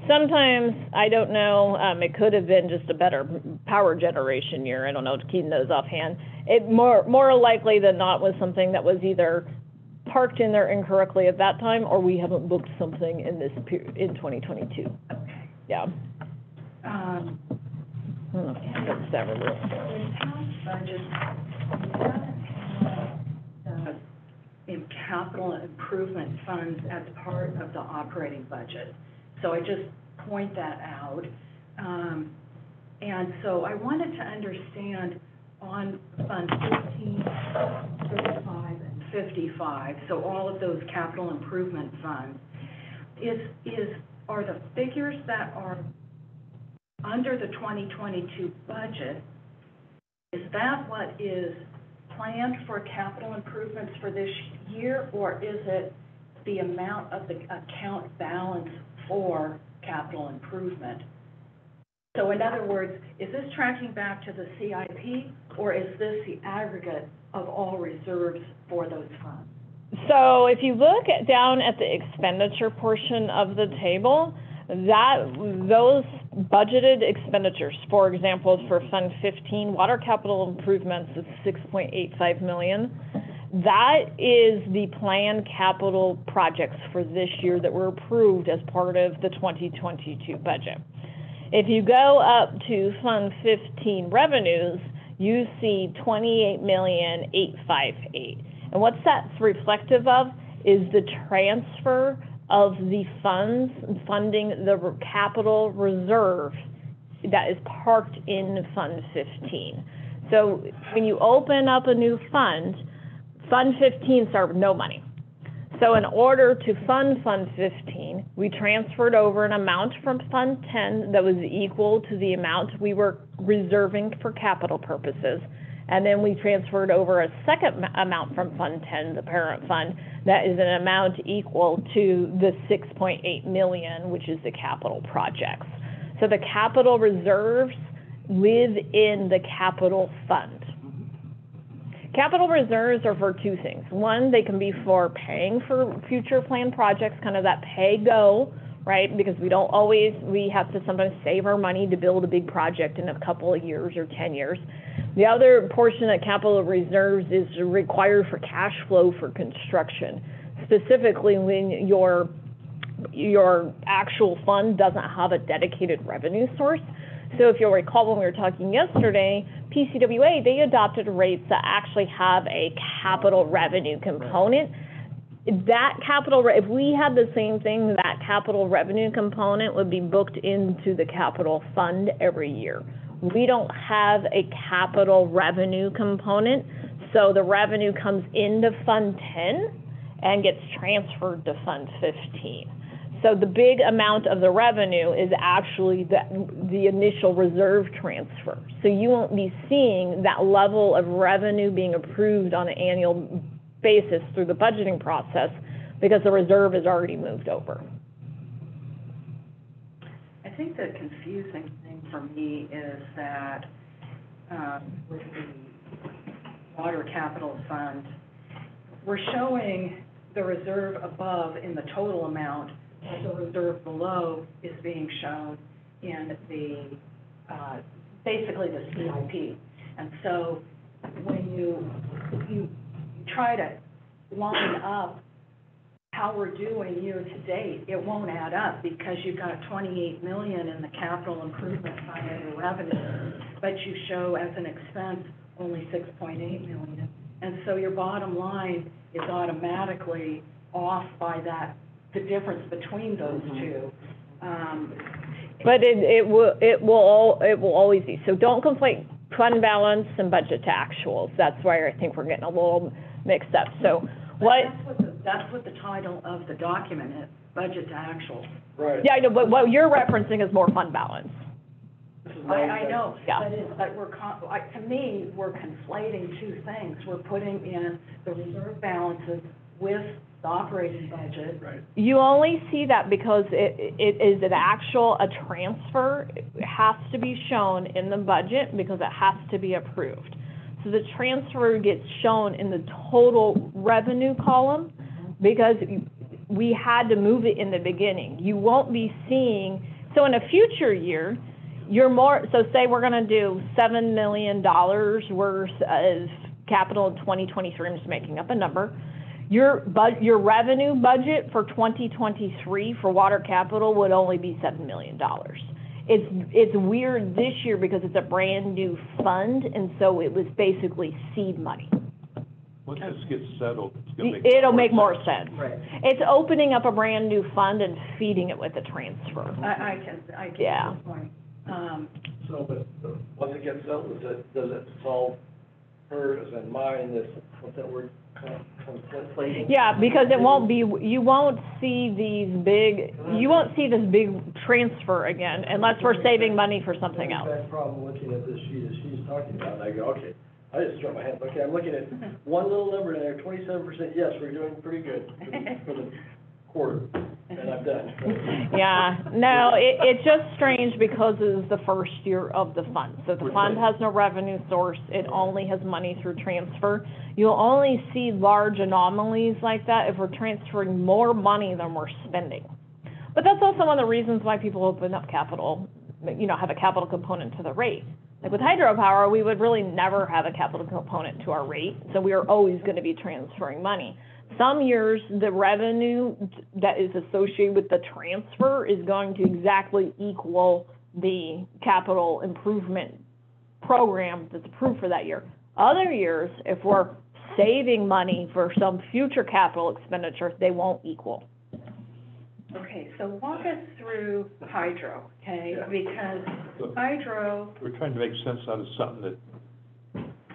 F: Sometimes, I don't know, it could have been just a better power generation year. I don't know, keeping those offhand. It more likely than not was something that was either parked in there incorrectly at that time, or we haven't booked something in this period, in 2022.
G: Okay.
F: Yeah. That's several.
G: In capital improvement funds as part of the operating budget. So I just point that out. And so I wanted to understand on Fund 15, 35, and 55, so all of those capital improvement funds, are the figures that are under the 2022 budget, is that what is planned for capital improvements for this year, or is it the amount of the account balance for capital improvement? So in other words, is this tracking back to the CIP, or is this the aggregate of all reserves for those funds?
F: So if you look down at the expenditure portion of the table, those budgeted expenditures, for example, for Fund 15, water capital improvements is $6.85 million. That is the planned capital projects for this year that were approved as part of the 2022 budget. If you go up to Fund 15 revenues, you see $28,858,000. And what that's reflective of is the transfer of the funds funding the capital reserve that is parked in Fund 15. So when you open up a new fund, Fund 15 started with no money. So in order to fund Fund 15, we transferred over an amount from Fund 10 that was equal to the amount we were reserving for capital purposes. And then we transferred over a second amount from Fund 10, the parent fund, that is an amount equal to the $6.8 million, which is the capital projects. So the capital reserves live in the capital fund. Capital reserves are for two things. One, they can be for paying for future planned projects, kind of that pay-go, right? Because we have to sometimes save our money to build a big project in a couple of years or 10 years. The other portion of capital reserves is required for cash flow for construction, specifically when your actual fund doesn't have a dedicated revenue source. So if you'll recall when we were talking yesterday, PCWA, they adopted rates that actually have a capital revenue component. That if we had the same thing, that capital revenue component would be booked into the capital fund every year. We don't have a capital revenue component, so the revenue comes into Fund 10 and gets transferred to Fund 15. So the big amount of the revenue is actually the initial reserve transfer. So you won't be seeing that level of revenue being approved on an annual basis through the budgeting process because the reserve is already moved over.
G: I think the confusing thing for me is that with the water capital fund, we're showing the reserve above in the total amount, but the reserve below is being shown in the, basically the CIP. And so when you try to line up how we're doing year to date, it won't add up because you've got 28 million in the capital improvement fund under revenue, but you show as an expense only 6.8 million. And so your bottom line is automatically off by that, the difference between those two.
F: But it will always be. So don't conflate fund balance and budget to actuals. That's why I think we're getting a little mixed up. So what?
G: That's what the title of the document is, budget to actual.
A: Right.
F: Yeah, I know, but what you're referencing is more fund balance.
G: I know,
F: Yeah.
G: but to me, we're conflating two things. We're putting in the reserve balances with the operating budget.
A: Right.
F: You only see that because it is an actual, a transfer. It has to be shown in the budget because it has to be approved. So the transfer gets shown in the total revenue column because we had to move it in the beginning. You won't be seeing, so in a future year, you're more, so say we're gonna do $7 million worth of capital in 2023, I'm just making up a number. Your revenue budget for 2023 for water capital would only be $7 million. It's weird this year because it's a brand new fund, and so it was basically seed money.
E: Once this gets settled, it's gonna make
F: It'll make more sense.
G: Right.
F: It's opening up a brand new fund and feeding it with a transfer.
G: I get
F: Yeah.
G: your point.
A: So, but once it gets settled, does it solve hers and mine, this, what's that word? Conflating?
F: Yeah, because it won't be, you won't see this big transfer again unless we're saving money for something else.
A: The problem looking at this sheet is she's talking about, and I go, okay, I just throw my hands, okay, I'm looking at one little number there, 27%, yes, we're doing pretty good for the quarter, and I'm done.
F: Yeah, no, it's just strange because it's the first year of the fund. So the fund has no revenue source, it only has money through transfer. You'll only see large anomalies like that if we're transferring more money than we're spending. But that's also one of the reasons why people open up capital, have a capital component to the rate. Like with hydropower, we would really never have a capital component to our rate, so we are always going to be transferring money. Some years, the revenue that is associated with the transfer is going to exactly equal the capital improvement program that's approved for that year. Other years, if we're saving money for some future capital expenditure, they won't equal.
G: Okay, so walk us through hydro, okay?
A: Yeah.
G: Because hydro.
E: We're trying to make sense out of something that.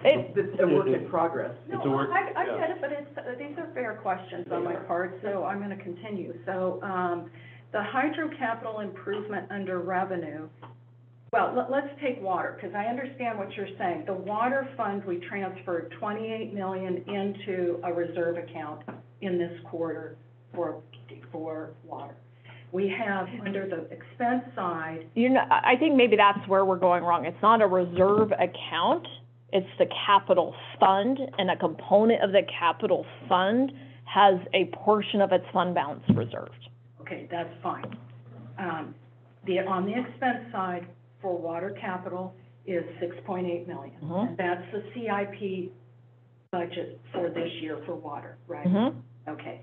C: It's a work in progress.
E: It's a work,
G: I
E: yeah.
G: get it, but these are fair questions on my part, so I'm gonna continue. So, the hydro capital improvement under revenue, well, let's take water, because I understand what you're saying. The water fund, we transferred $28 million into a reserve account in this quarter for water. We have, under the expense side.
F: I think maybe that's where we're going wrong. It's not a reserve account. It's the capital fund, and a component of the capital fund has a portion of its fund balance reserved.
G: Okay, that's fine. On the expense side for water capital is $6.8 million.
F: Mhm.
G: And that's the CIP budget for this year for water, right?
F: Mm-hmm.
G: Okay.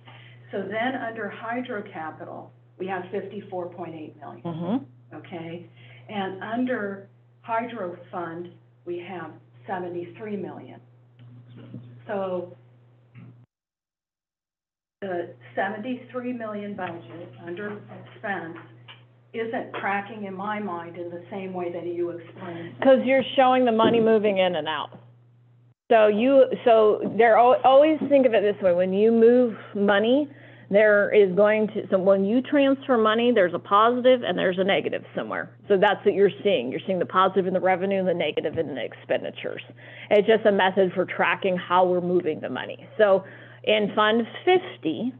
G: So then under hydro capital, we have $54.8 million.
F: Mm-hmm.
G: Okay? And under hydro fund, we have $73 million. So the $73 million budget under expense isn't tracking in my mind in the same way that you explained.
F: Because you're showing the money moving in and out. So always think of it this way, when you move money, so when you transfer money, there's a positive and there's a negative somewhere. So that's what you're seeing. You're seeing the positive in the revenue and the negative in the expenditures. It's just a method for tracking how we're moving the money. So in Fund 50,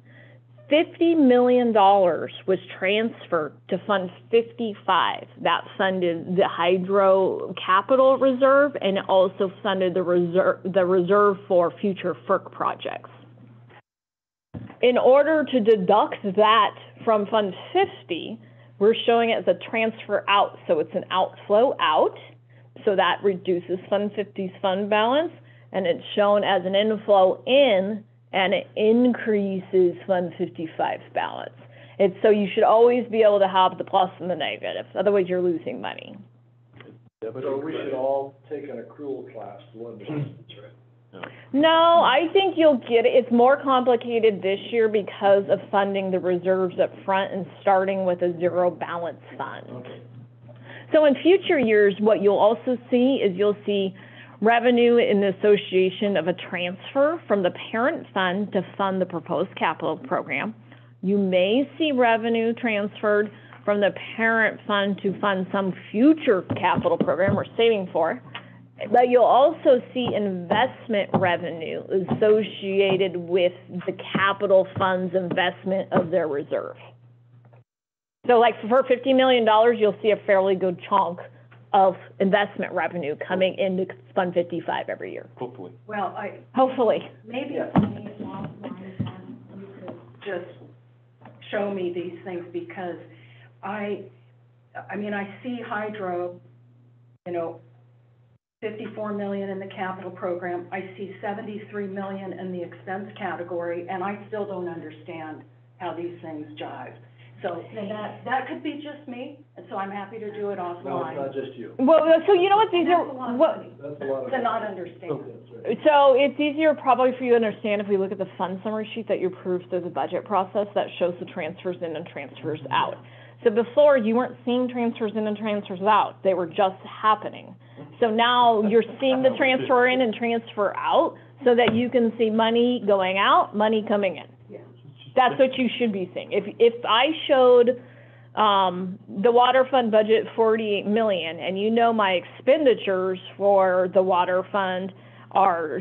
F: $50 million was transferred to Fund 55. That funded the hydro capital reserve, and it also funded the reserve for future FERC projects. In order to deduct that from Fund 50, we're showing it as a transfer out, so it's an outflow out, so that reduces Fund 50's fund balance, and it's shown as an inflow in, and it increases Fund 55's balance. So you should always be able to have the plus and the negative, otherwise you're losing money.
A: So we should all take an accrual class to understand this, right?
F: No, I think you'll get it. It's more complicated this year because of funding the reserves up front and starting with a zero balance fund.
A: Okay.
F: So in future years, what you'll also see is you'll see revenue in the association of a transfer from the parent fund to fund the proposed capital program. You may see revenue transferred from the parent fund to fund some future capital program we're saving for. But you'll also see investment revenue associated with the capital fund's investment of their reserve. So like for $50 million, you'll see a fairly good chunk of investment revenue coming into Fund 55 every year.
E: Hopefully.
G: Well,
F: Hopefully.
G: maybe
F: Yeah.
G: for me, along the lines, you could just show me these things, because I mean, I see hydro, 54 million in the capital program. I see 73 million in the expense category, and I still don't understand how these things jive. So, and that could be just me, and so I'm happy to do it offline.
A: No, it's not just you.
F: Well, so you know what, these
G: That's
F: are,
G: a lot of
F: what,
G: money
A: That's a lot of.
G: to not understand.
A: That's right.
F: so it's easier probably for you to understand if we look at the fund summary sheet that you approved through the budget process that shows the transfers in and transfers out. So before, you weren't seeing transfers in and transfers out, they were just happening. So now you're seeing the transfer in and transfer out so that you can see money going out, money coming in.
G: Yeah.
F: That's what you should be seeing. If I showed the water fund budget 48 million, and you know my expenditures for the water fund are,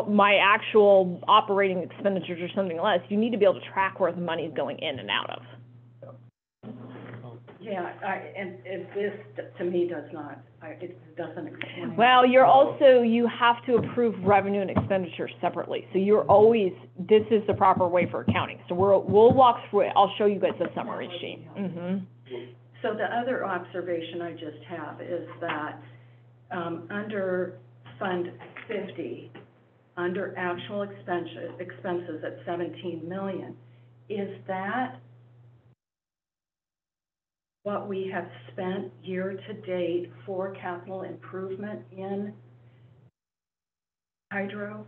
F: my actual operating expenditures or something less, you need to be able to track where the money is going in and out of.
G: Yeah, and this, to me, does not, it doesn't explain.
F: Well, you have to approve revenue and expenditures separately. So you're always, this is the proper way for accounting. So we'll walk through it. I'll show you guys the summary sheet. Mm-hmm.
G: So the other observation I just have is that, under Fund 50, under actual expenses at 17 million, is that what we have spent year-to-date for capital improvement in hydro?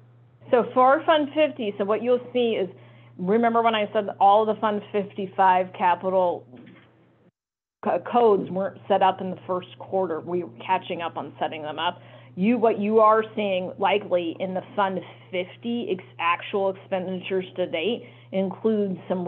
F: So for Fund 50, so what you'll see is, remember when I said all of the Fund 55 capital codes weren't set up in the first quarter, we were catching up on setting them up. What you are seeing likely in the Fund 50 actual expenditures to date includes some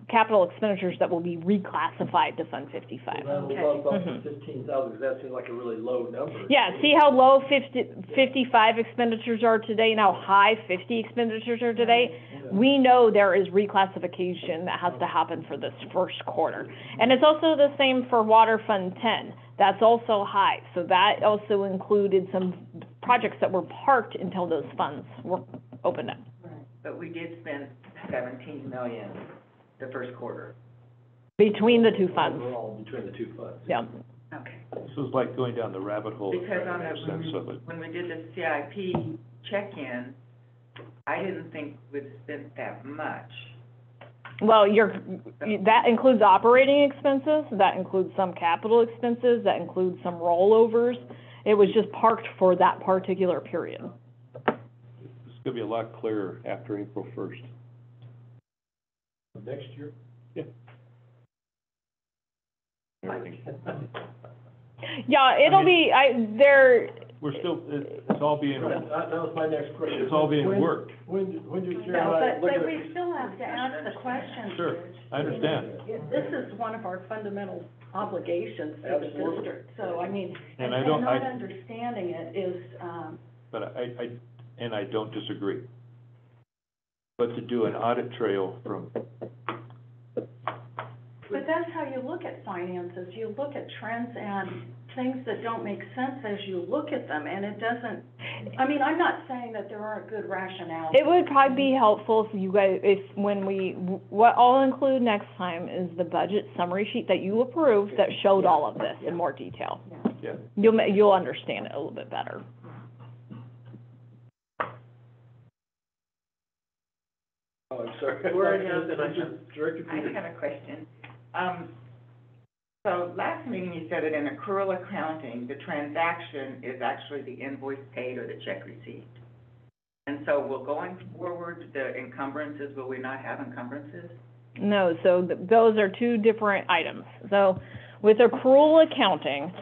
F: capital expenditures that will be reclassified to Fund 55.
A: Well, we lost about 15,000, because that seems like a really low number.
F: Yeah, see how low 55 expenditures are today and how high 50 expenditures are today?
A: Yeah.
F: We know there is reclassification that has to happen for this first quarter. And it's also the same for Water Fund 10. That's also high. So that also included some projects that were parked until those funds were opened up.
I: Right. But we did spend 17 million the first quarter.
F: Between the two funds.
A: Overall, between the two funds.
F: Yeah.
I: Okay.
E: This is like going down the rabbit hole. of
I: Because
E: trying to make sense of it.
I: when we did the CIP check-in, I didn't think we'd spent that much.
F: Well, that includes operating expenses, that includes some capital expenses, that includes some rollovers. It was just parked for that particular period.
E: It's gonna be a lot clearer after April 1st.
A: Next year?
E: Yeah. Everything.
F: Yeah, it'll be,
E: We're still, it's all being,
A: That was my next question.
E: it's all being worked.
A: When do Chair and
G: No,
A: I look at
G: but
A: it?
G: we still have to ask the question.
E: Sure, I understand.
G: This is one of our fundamental obligations to the
A: Absolutely.
G: district, so I mean,
E: And
G: and
E: I don't-
G: not understanding it is,
E: But I don't disagree. But to do an audit trail from,
G: but that's how you look at finances, you look at trends and things that don't make sense as you look at them, and it doesn't, I mean, I'm not saying that there aren't good rationales.
F: it would probably be helpful if you guys, what I'll include next time is the budget summary sheet that you approved that showed all of this in more detail.
E: yeah.
F: You'll understand it a little bit better.
A: Oh, I'm sorry.
I: Word is that I
A: Director
I: I
A: Peters.
I: have a question. So last meeting you said that in accrual accounting, the transaction is actually the invoice paid or the check received. And so will going forward, the encumbrances, will we not have encumbrances?
F: No, so those are two different items. So with accrual accounting,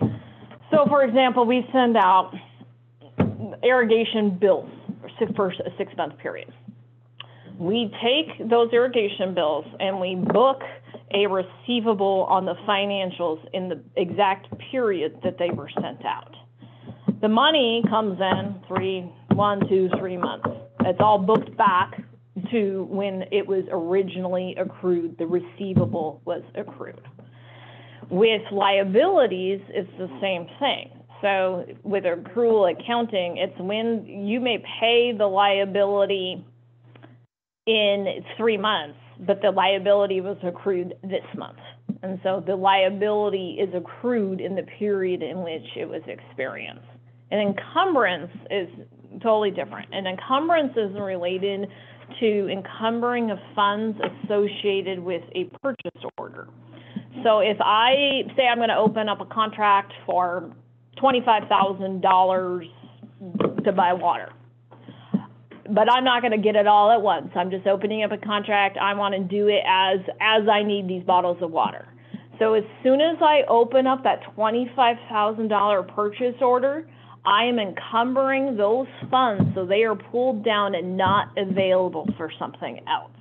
F: so for example, we send out irrigation bills for a 6-month period. We take those irrigation bills and we book a receivable on the financials in the exact period that they were sent out. The money comes in 1, 2, 3 months. It's all booked back to when it was originally accrued, the receivable was accrued. With liabilities, it's the same thing. So with accrual accounting, it's when you may pay the liability in 3 months, but the liability was accrued this month. And so the liability is accrued in the period in which it was experienced. An encumbrance is totally different. An encumbrance is related to encumbering of funds associated with a purchase order. So if I say I'm going to open up a contract for $25,000 to buy water, but I'm not going to get it all at once. I'm just opening up a contract. I want to do it as I need these bottles of water. So as soon as I open up that $25,000 purchase order, I am encumbering those funds so they are pulled down and not available for something else.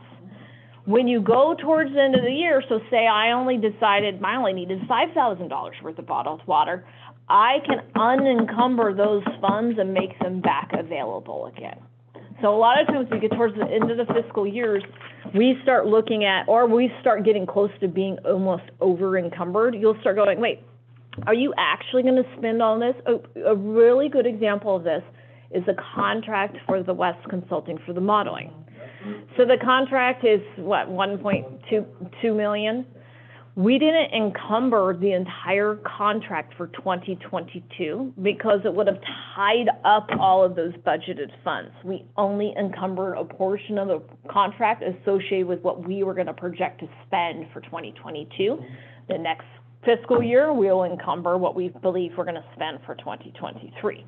F: When you go towards the end of the year, so say I only needed $5,000 worth of bottled water, I can unencumber those funds and make them back available again. So a lot of times we get towards the end of the fiscal years, we start looking at, or we start getting close to being almost over encumbered. You'll start going, wait, are you actually going to spend on this? A really good example of this is the contract for the West Consulting for the modeling. So the contract is, what, $1.2 million? We didn't encumber the entire contract for 2022 because it would have tied up all of those budgeted funds. We only encumbered a portion of the contract associated with what we were going to project to spend for 2022. The next fiscal year, we'll encumber what we believe we're going to spend for 2023.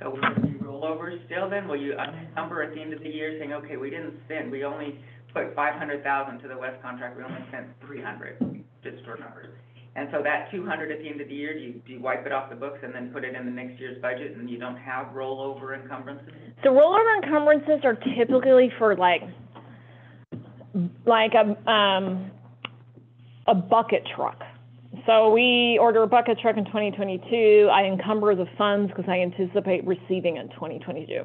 I: So will there be rollovers still then? Will you unencumber at the end of the year saying, okay, we didn't spend, we only put $500,000 to the West contract, we only spent $300, just for numbers. And so that $200 at the end of the year, do you wipe it off the books and then put it in the next year's budget and you don't have rollover encumbrances?
F: So rollover encumbrances are typically for like a bucket truck. So we order a bucket truck in 2022. I encumber the funds because I anticipate receiving in 2022.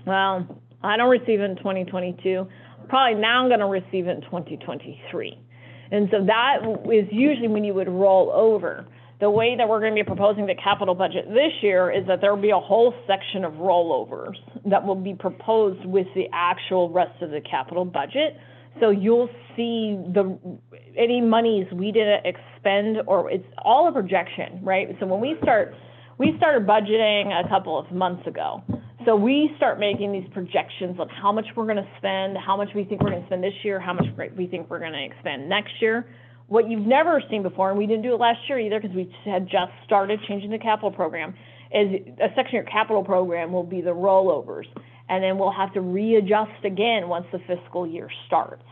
F: Well, I don't receive it in 2022. Probably now I'm going to receive it in 2023. And so that is usually when you would roll over. The way that we're going to be proposing the capital budget this year is that there will be a whole section of rollovers that will be proposed with the actual rest of the capital budget. So you'll see any monies we didn't expend, or it's all a projection, right? So when we started budgeting a couple of months ago. So we start making these projections on how much we're going to spend, how much we think we're going to spend this year, how much we think we're going to expend next year. What you've never seen before, and we didn't do it last year either because we had just started changing the capital program, is a section of your capital program will be the rollovers. And then we'll have to readjust again once the fiscal year starts.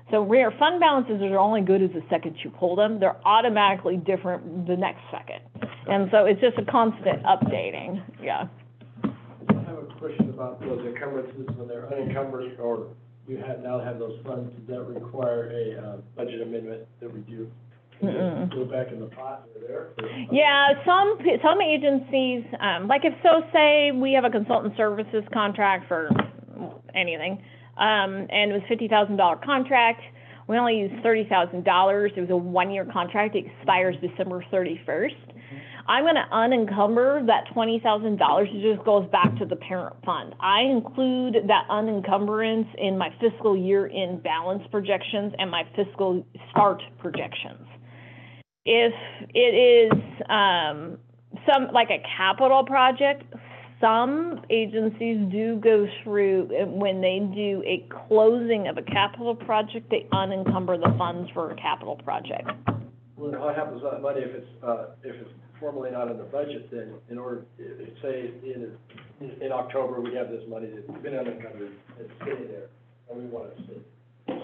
F: So our fund balances are only good as the second you pull them. They're automatically different the next second. And so it's just a constant updating, yeah.
A: I have a question about those encumbrances when they're unencumbered, or you now have those funds. Does that require a budget amendment that we do? Go back in the pot there?
F: Yeah, some agencies, like if so, say we have a consultant services contract for anything, and it was $50,000 contract. We only used $30,000. It was a 1-year contract. It expires December 31st. I'm going to unencumber that $20,000. It just goes back to the parent fund. I include that unencumbrance in my fiscal year end balance projections and my fiscal start projections. If it is some like a capital project, some agencies do go through, when they do a closing of a capital project, they unencumber the funds for a capital project.
A: Well, what happens with that money if it's formally not in the budget, then in order, say, in October, we have this money that's been unencumbered, it's sitting there, and we want to see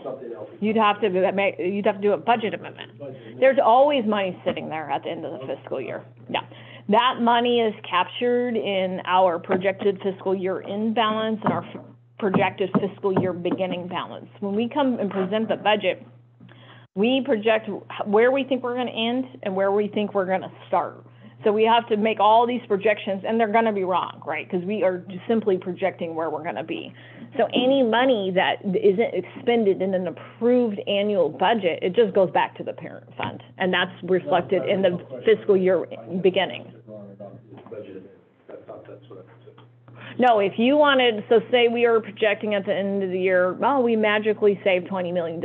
A: something else.
F: You'd have to do a budget amendment. There's always money sitting there at the end of the fiscal year. Yeah. That money is captured in our projected fiscal year end balance and our projected fiscal year beginning balance. When we come and present the budget, we project where we think we're going to end and where we think we're going to start. So we have to make all these projections, and they're going to be wrong, right? Because we are simply projecting where we're going to be. So any money that isn't expended in an approved annual budget, it just goes back to the parent fund, and that's reflected in the fiscal year beginning. No, if you wanted, so say we are projecting at the end of the year, well, we magically saved $20 million,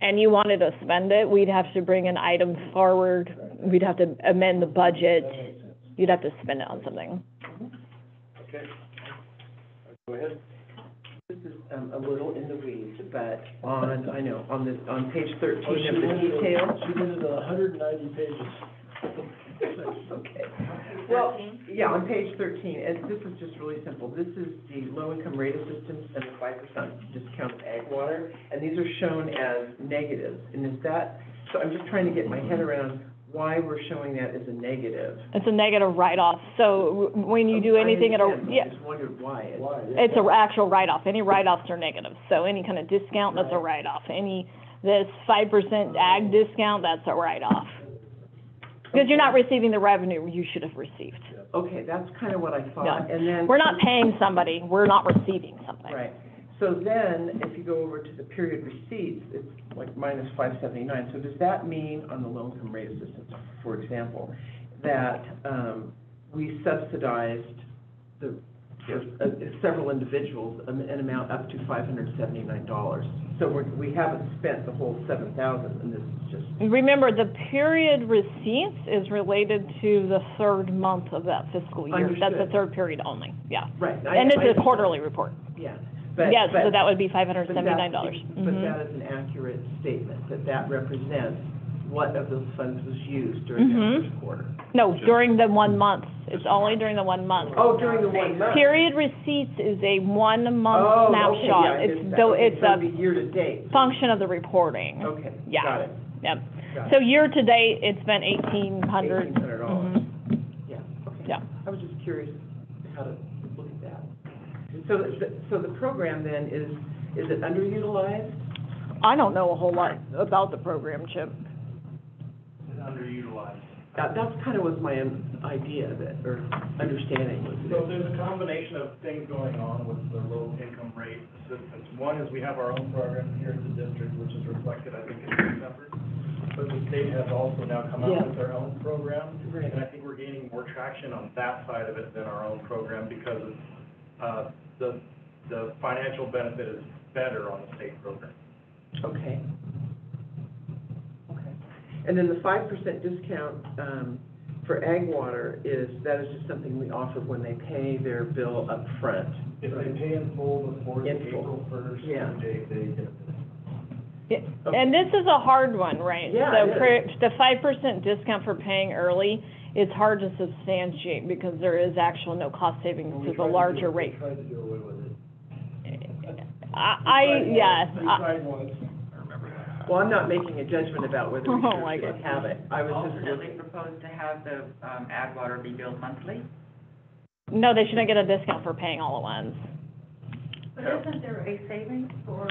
F: and you wanted to spend it, we'd have to bring an item forward, we'd have to amend the budget, you'd have to spend it on something.
A: Okay. Go ahead.
C: This is a little in the weeds, but on page 13 of the detail.
A: She did it 190 pages.
C: Okay. Well, yeah, on page 13, and this is just really simple. This is the low-income rate assistance and the 5% discount of ag water, and these are shown as negatives. And is that, so I'm just trying to get my head around why we're showing that as a negative.
F: It's a negative write-off. So when you do anything at a,
C: I just wondered why.
F: It's an actual write-off. Any write-offs are negative. So any kind of discount, that's a write-off. This 5% ag discount, that's a write-off. Because you're not receiving the revenue you should have received.
C: Okay, that's kind of what I thought.
F: Yeah.
C: And then
F: we're not paying somebody, we're not receiving something.
C: Right. So then, if you go over to the period receipts, it's like minus 579. So does that mean on the low-income rate assistance, for example, that we subsidized several individuals an amount up to $579? So we haven't spent the whole $7,000, and this is just. Remember, the period receipts is related to the third month of that fiscal year.
A: Understood.
C: That's the third period only. Yeah. Right.
F: And it's a quarterly report.
C: Yeah.
F: Yes, so that would be $579.
C: But that is an accurate statement, that represents what of those funds was used during that first quarter.
F: No, during the 1 month. It's only during the 1 month.
C: Oh, during the 1 month.
F: Period receipts is a 1 month snapshot.
C: Okay,
F: It's a
C: year to date.
F: function of the reporting.
C: Okay,
F: Yeah.
C: got it.
F: Yep.
C: Got
F: So
C: it.
F: year to date, it's been $1,800.
C: $1,800. Yeah, okay.
F: Yeah.
C: I was just curious how to look at that. So the program then is it underutilized?
F: I don't know a whole lot about the program, Chip.
K: Underutilized.
C: That's kind of was my idea or understanding was.
K: So there's a combination of things going on with the low income rate assistance. One is we have our own program here at the district, which is reflected, I think, in these numbers. But the state has also now come out with their own program.
C: Right.
K: And I think we're gaining more traction on that side of it than our own program because the financial benefit is better on the state program.
C: Okay. Okay. And then the 5% discount for ag water is just something we offer when they pay their bill up front.
K: If they pay in full before the
C: In full.
K: April 1st
C: Yeah.
K: date, they get it.
F: Yeah. And this is a hard one, right?
C: Yeah,
F: So
C: it
F: the 5% discount for paying early is hard to substantiate because there is actual no cost savings to the larger rate.
A: We tried to do away with it.
F: Yes.
A: We tried once.
C: Well, I'm not making a judgment about whether we
F: Oh, my
C: should
F: God.
C: have it. I was just
I: Alternately
C: looking.
I: proposed to have the, ag water be billed monthly?
F: No, they shouldn't get a discount for paying all at once.
G: But isn't there a savings for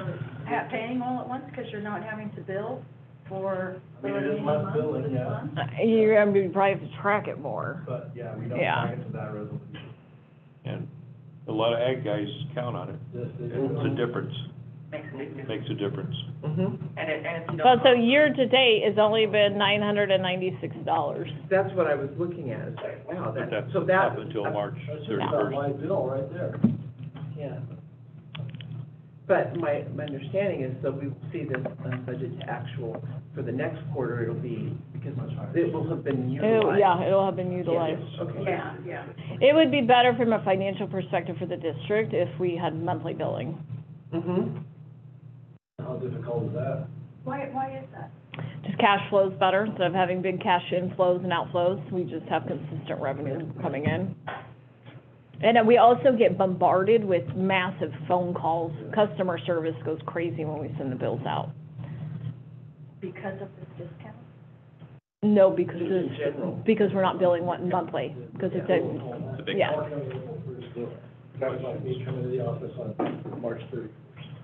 G: paying all at once, because you're not having to bill for the
K: I mean, it is
G: remaining
K: less
G: month
K: billing,
G: for this
K: yeah.
G: month?
F: You probably have to track it more.
K: But, yeah, we don't
F: Yeah.
K: tie it to that resolution.
E: And a lot of ag guys count on it.
A: Yes, they
E: It's a
A: do.
E: difference,
I: Makes a big difference.
E: makes a difference.
C: Mhm.
I: And if you
F: Well,
I: don't.
F: so year to date, it's only been $996.
C: That's what I was looking at. It's like, wow,
E: But that's
C: so that.
E: up until March
A: That's just about
E: 31st.
A: my bill right there.
C: Yeah. But my understanding is that we will see this budget to actual, for the next quarter, it'll be, because it will have been utilized.
F: Yeah, it'll have been utilized.
C: Okay.
G: Yeah.
F: It would be better from a financial perspective for the district if we had monthly billing.
C: Mm-hmm.
A: How difficult is that?
G: Why is that?
F: Just cash flows better, instead of having big cash inflows and outflows, we just have consistent revenue coming in. And then we also get bombarded with massive phone calls. Customer service goes crazy when we send the bills out.
G: Because of this discount?
F: No, because
A: Just in general.
F: because we're not billing one monthly, because it's a,
J: It's a big
F: yeah.
A: Guys like me coming to the office on March 31st.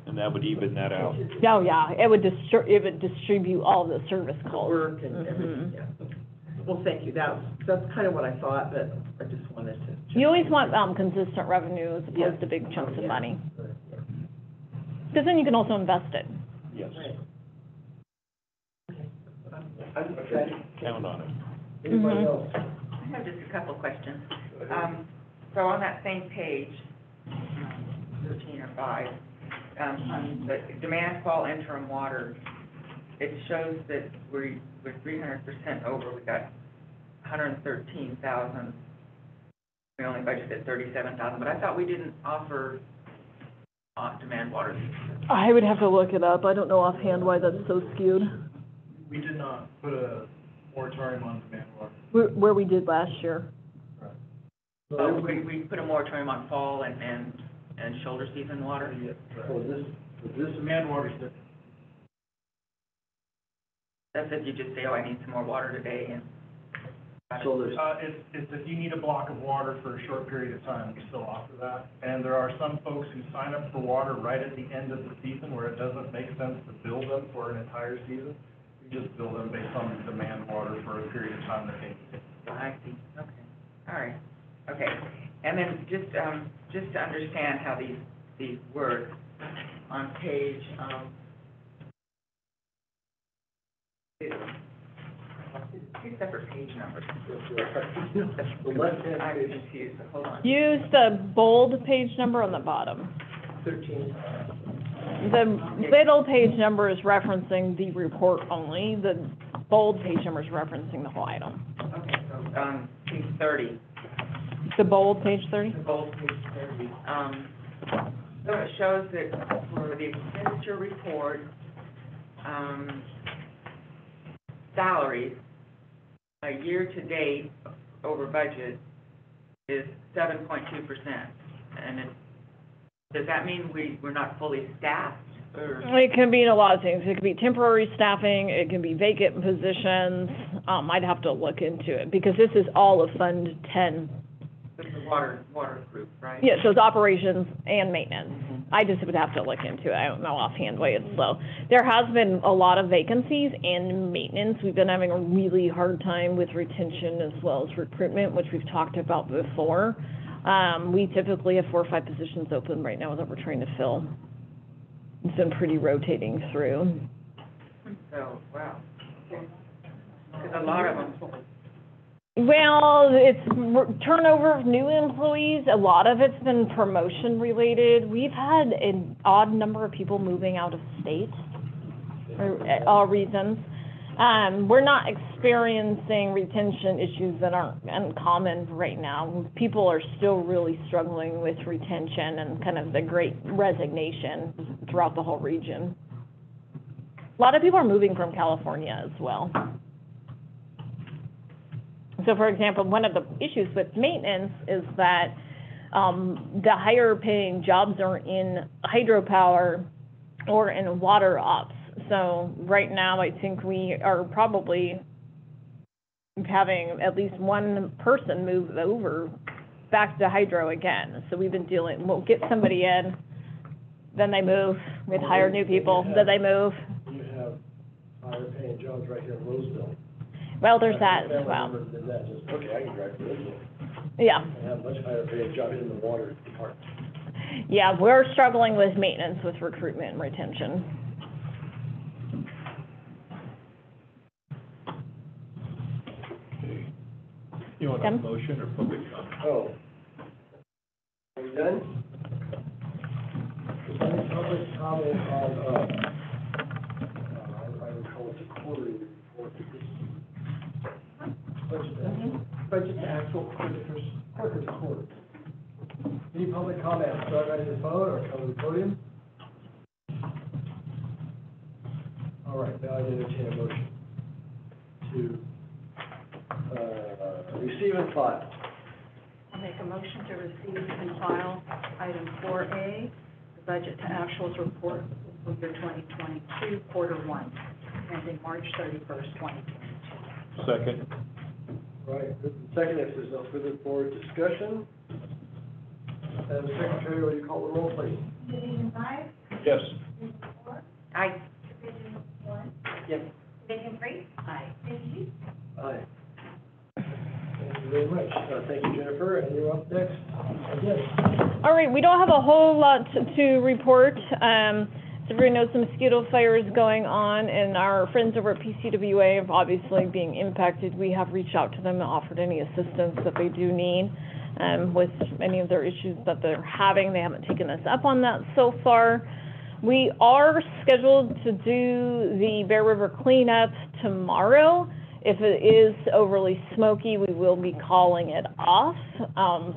E: And that would even that out.
F: Oh, yeah, it would distribute all the service calls.
C: Work and everything, yeah. Well, thank you, that's kind of what I thought, but I just wanted to.
F: You always want, consistent revenue as opposed to big chunks of money, because then you can also invest it.
E: Yes.
A: Okay.
E: Count on it.
A: Anybody else?
I: I have just a couple questions. So on that same page, 13 or 5, on the demand fall interim water, it shows that we're 300% over. We got 113,000. We only budgeted 37,000, but I thought we didn't offer demand water.
F: I would have to look it up. I don't know offhand why that's so skewed.
K: We did not put a moratorium on demand water.
F: Where we did last year.
I: Oh, we put a moratorium on fall and shoulder season water?
A: So this
K: Demand water is different.
I: That's if you just say, oh, I need some more water today, and.
A: So there's,
K: It's if you need a block of water for a short period of time, we still offer that. And there are some folks who sign up for water right at the end of the season where it doesn't make sense to bill them for an entire season. We just bill them based on the demand water for a period of time that they need it.
I: I see, okay, all right, okay. And then just to understand how these work, on page, two separate page numbers.
A: the left-hand
I: I'm
A: page,
I: confused, so hold on.
F: Use the bold page number on the bottom.
C: 13.
F: The middle page number is referencing the report only. The bold page number is referencing the whole item.
I: Okay, so, page 30,
F: The bold, page 30?
I: the bold page 30, so it shows that for the expenditure report, salaries, year-to-date over budget is 7.2%. And does that mean we're not fully staffed, or?
F: It can mean a lot of things. It could be temporary staffing, it can be vacant positions. I'd have to look into it, because this is all of Fund 10.
I: With the water group, right?
F: Yeah, so it's operations and maintenance. I just would have to look into it. I don't know offhand why it's low. There has been a lot of vacancies in maintenance. We've been having a really hard time with retention as well as recruitment, which we've talked about before. We typically have 4 or 5 positions open right now that we're trying to fill. It's been pretty rotating through.
I: So, wow. Because a lot of them.
F: Well, it's turnover of new employees. A lot of it's been promotion related. We've had an odd number of people moving out of state for all reasons. We're not experiencing retention issues that aren't uncommon right now. People are still really struggling with retention and kind of the great resignation throughout the whole region. A lot of people are moving from California as well. So, for example, one of the issues with maintenance is that the higher paying jobs are in hydropower or in water ops. So right now, I think we are probably having at least one person move over back to hydro again. So we've been we'll get somebody in, then they move, we'd hire new people, then they move.
A: you have higher paying jobs right here in Roseville.
F: Well, there's that as well.
A: Than that, just, okay, I can drive to Roseville.
F: Yeah.
A: I have much higher paying job in the water department.
F: Yeah, we're struggling with maintenance with recruitment and retention.
E: You want a
F: Tim?
E: motion or public comment?
A: Oh. Are we done? Is there any public comment on, I would call it a quarterly report.
C: Budget to actual for the first
A: Quarter. Any public comments, start right at the phone or come to the podium? All right, now I entertain a motion. to, receive and file.
G: I'll make a motion to receive and file item 4A, the budget to actuals report for year 2022, quarter 1, ending March 31st, 2022.
E: Second.
A: Right, moved and seconded. If there's no further board discussion, Madam Secretary, will you call the roll, please?
B: Division 5,
E: Yes.
B: Division 4,
G: Aye.
B: Division 1,
C: Yes.
B: Division 3,
G: Aye.
B: Division 2.
A: Aye. Thank you very much. Thank you, Jennifer, and you're up next. Again.
F: All right, we don't have a whole lot to report. So everybody knows the mosquito fire is going on, and our friends over at PCWA have obviously being impacted. We have reached out to them and offered any assistance that they do need with any of their issues that they're having. They haven't taken us up on that so far. We are scheduled to do the Bear River cleanup tomorrow. If it is overly smoky, we will be calling it off.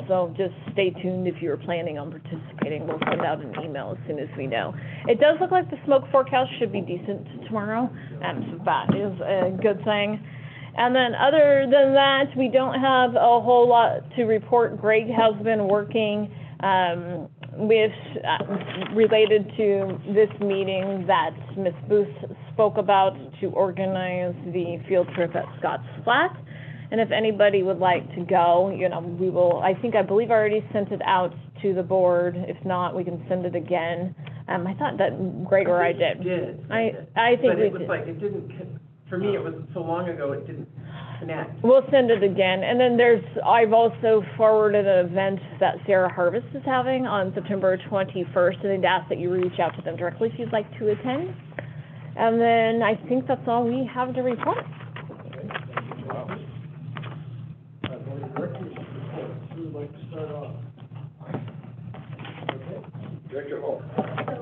F: So just stay tuned if you're planning on participating. We'll send out an email as soon as we know. It does look like the smoke forecast should be decent tomorrow, so that is a good thing. And then other than that, we don't have a whole lot to report. Greg has been working with, related to this meeting that Ms. Booth spoke about to organize the field trip at Scotts Flat. And if anybody would like to go, you know, we will, I believe I already sent it out to the board. If not, we can send it again. I thought that Greg or I did. I think
C: But
F: we
C: it was
F: did.
C: like, it didn't, for me, it was so long ago, it didn't connect.
F: We'll send it again. And then I've also forwarded an event that Sarah Harvest is having on September 21st, and they'd ask that you reach out to them directly if you'd like to attend. And then I think that's all we have to report.
A: Board of Directors, who would like to start off? Okay, Director Hall.
G: So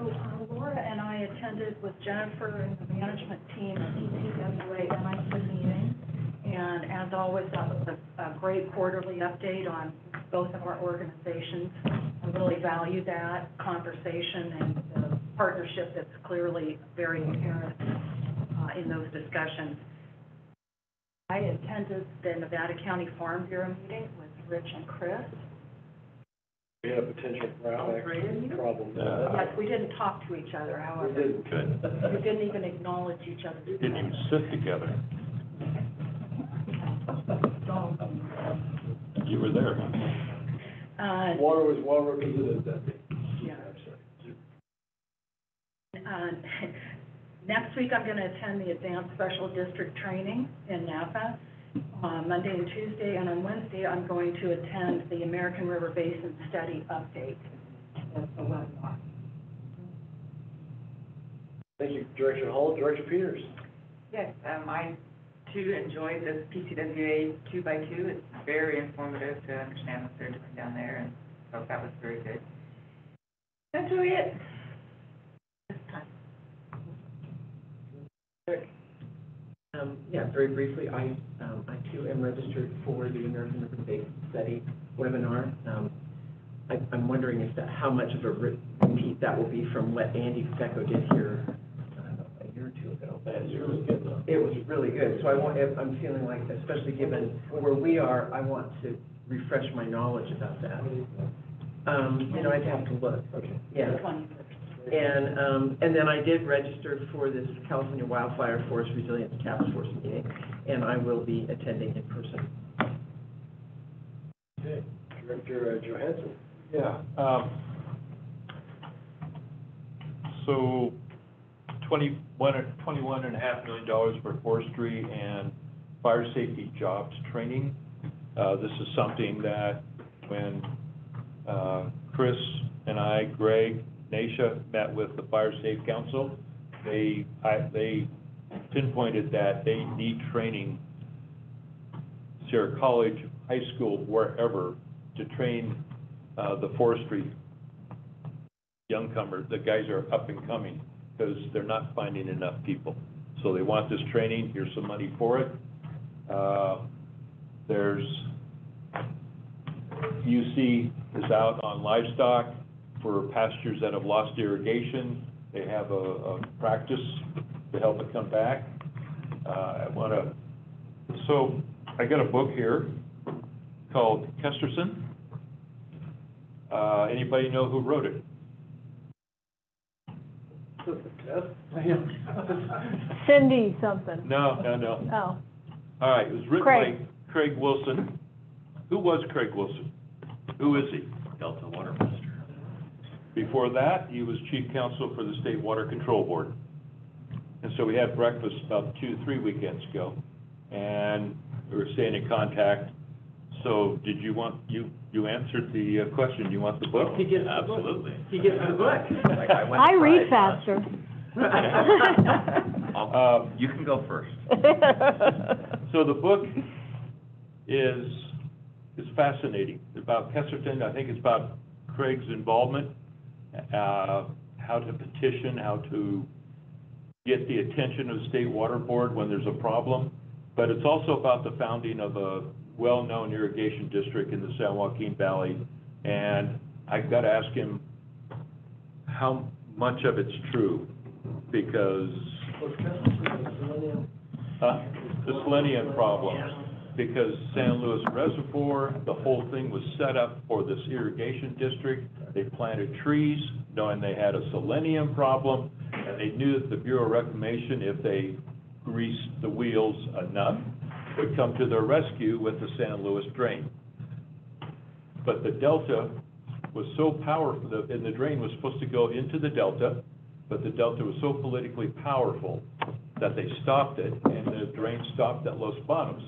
G: Laura and I attended with Jennifer and the management team at PCWA NID meeting. And as always, that was a great quarterly update on both of our organizations. I really value that conversation and the partnership that's clearly very apparent in those discussions. I attended the Nevada County Farm Bureau meeting with Rich and Chris.
A: We had a potential brown problem.
G: Yes, we didn't talk to each other, however.
A: We didn't.
E: Good.
G: We didn't even acknowledge each other.
E: Did you sit together? You were there, huh?
A: Water was well represented that day.
G: Yeah. Next week, I'm going to attend the Advanced Special District Training in Napa, Monday and Tuesday, and on Wednesday, I'm going to attend the American River Basin Study Update as a webinar.
A: Thank you, Director Hall. Director Peters.
I: Yes, I too enjoyed this PCWA 2x2. It's very informative to understand what they're doing down there, and so that was very good. Enjoy it. This time.
C: Yeah, very briefly, I too am registered for the American River Basin Study webinar. I'm wondering how much of a repeat that will be from what Andy Stecco did here a year or two ago. It was really good. So I'm feeling like, especially given where we are, I want to refresh my knowledge about that. I'd have to look. Okay. Yeah. And then I did register for this California Wildfire Forest Resilience Task Force meeting, and I will be attending in person.
A: Okay, Director Johansson.
E: Yeah, so $21.5 million for forestry and fire safety jobs training. This is something that when Chris and I, Greg, Nasha met with the Fire Safe Council, they pinpointed that they need training, Sierra College, high school, wherever, to train the forestry youngcomers. The guys are up and coming because they're not finding enough people. So they want this training. Here's some money for it. There's UC is out on livestock for pastures that have lost irrigation. They have a practice to help it come back. I want to So I got a book here called Kesterson. Anybody know who wrote it?
F: Cindy something.
E: No.
F: Oh.
E: All right, it was written
F: Craig.
E: by Craig Wilson. Who was Craig Wilson? Who is he?
J: Delta Water Master.
E: Before that, he was chief counsel for the State Water Control Board. And so we had breakfast about 2-3 weekends ago, and we were staying in contact. So did you want, you answered the question, you want the book?
C: He gets the book.
J: Absolutely.
C: He gets the book.
J: Like I went
F: I
J: to
F: read
J: Pride,
F: faster.
J: You can go first.
E: So the book is fascinating. It's about Kesterton. I think it's about Craig's involvement, how to petition, how to get the attention of the State Water Board when there's a problem. But it's also about the founding of a well-known irrigation district in the San Joaquin Valley. And I've got to ask him how much of it's true, because the selenium problem, because San Luis Reservoir, the whole thing was set up for this irrigation district. They planted trees knowing they had a selenium problem, and they knew that the Bureau of Reclamation, if they greased the wheels enough, would come to their rescue with the San Luis drain. But the delta was so powerful, and the drain was supposed to go into the delta, but the delta was so politically powerful that they stopped it, and the drain stopped at Los Banos.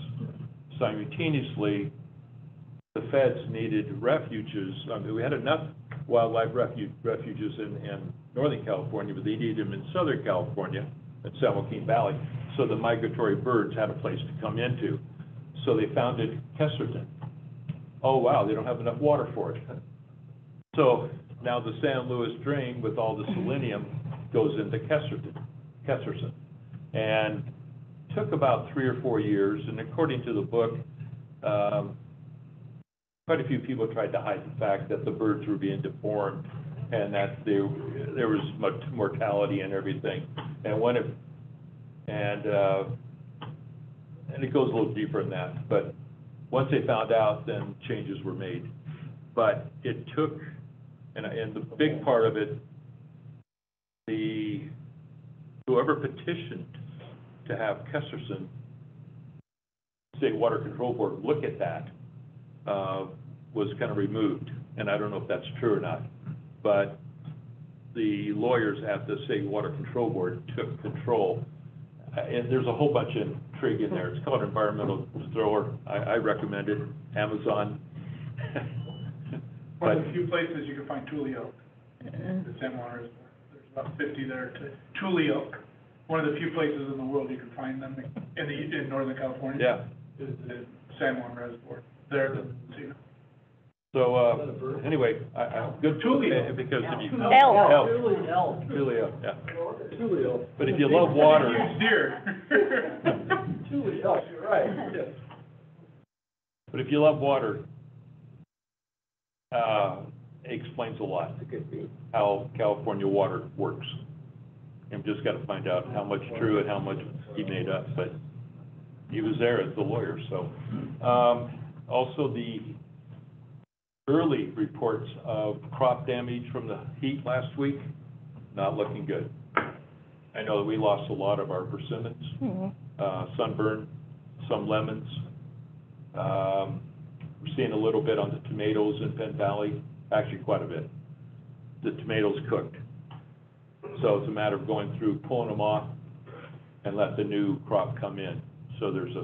E: Simultaneously, the feds needed refuges. I mean, we had enough wildlife refuges in Northern California, but they needed them in Southern California, in San Joaquin Valley, so the migratory birds had a place to come into. So they founded Kesterton. Oh, wow, they don't have enough water for it. So now the San Luis drain with all the selenium goes into Kesterton. And it took about 3 or 4 years, and according to the book, quite a few people tried to hide the fact that the birds were being deformed and that there was much mortality and everything. And when and it goes a little deeper than that, but once they found out, then changes were made. But it took, and the big part of it, whoever petitioned to have Kesterson State Water Control Board look at that was kind of removed, and I don't know if that's true or not, but the lawyers at the State Water Control Board took control. And there's a whole bunch of intrigue in there. It's called Environmental Thrower. I recommend it, Amazon.
K: One of the few places you can find tule oak, the San Juan Reservoir. There's about 50 there. Tule oak, one of the few places in the world you can find them in Northern California.
E: Yeah.
K: Is the San Juan Reservoir. There, you know.
E: So, anyway, good
K: Tulio.
E: because if you...
F: Elk.
E: Tulio, yeah. But if you love water...
K: Huge deer.
A: Tulio, you're right, yes.
E: But if you love water, it explains a lot, how California water works. I've just got to find out how much true and how much he made up, but he was there as the lawyer, so. Also, the early reports of crop damage from the heat last week, not looking good. I know that we lost a lot of our persimmons, sunburn, some lemons. We're seeing a little bit on the tomatoes in Penn Valley, actually quite a bit. The tomatoes cooked. So it's a matter of going through, pulling them off, and let the new crop come in. So there's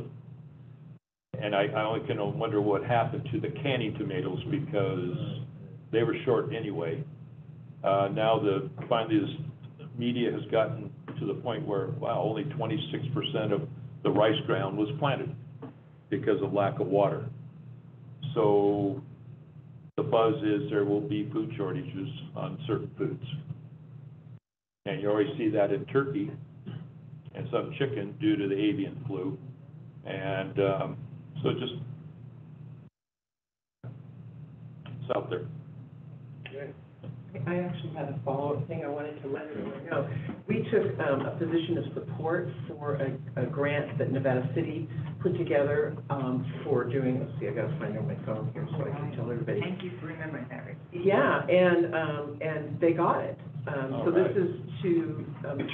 E: and I only can wonder what happened to the canning tomatoes, because they were short anyway. Now finally this media has gotten to the point where, wow, only 26% of the rice ground was planted because of lack of water. So the buzz is there will be food shortages on certain foods. And you already see that in turkey and some chicken due to the avian flu. And so just, it's out there.
A: Okay.
C: I actually had a follow-up thing I wanted to let everyone know. We took a position of support for a grant that Nevada City put together for doing, let's see, I gotta find it on my phone here so I can tell everybody.
I: Thank you for remembering that, Rick.
C: Yeah, and they got it. So this is to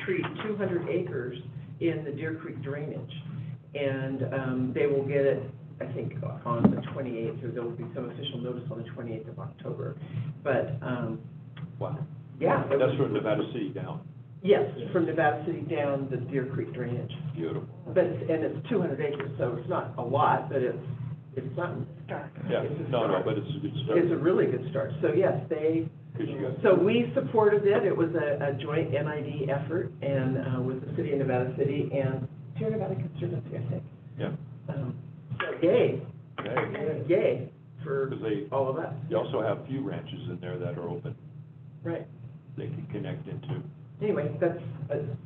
C: treat 200 acres in the Deer Creek drainage. And they will get it, I think, on the 28th, or there will be some official notice on the 28th of October. But,
E: Wow.
C: yeah. it
E: That's
C: was-
E: from Nevada City down.
C: Yes, from Nevada City down the Deer Creek drainage.
E: Beautiful.
C: But, and it's 200 acres, so it's not a lot, but it's something.
G: Start.
E: Yeah,
C: It's a
E: no,
C: start.
E: but it's a good start.
C: It's a really good start. So yes,
E: Because you got.
C: so we supported it. It was a joint NID effort and, with the city of Nevada City and Sierra Nevada Conservancy, I think.
E: Yeah.
C: So yay,
E: Okay.
C: yay for
E: Because they,
C: all of us.
E: you also have a few ranches in there that are open,
C: Right.
E: they can connect into.
C: Anyway, that's,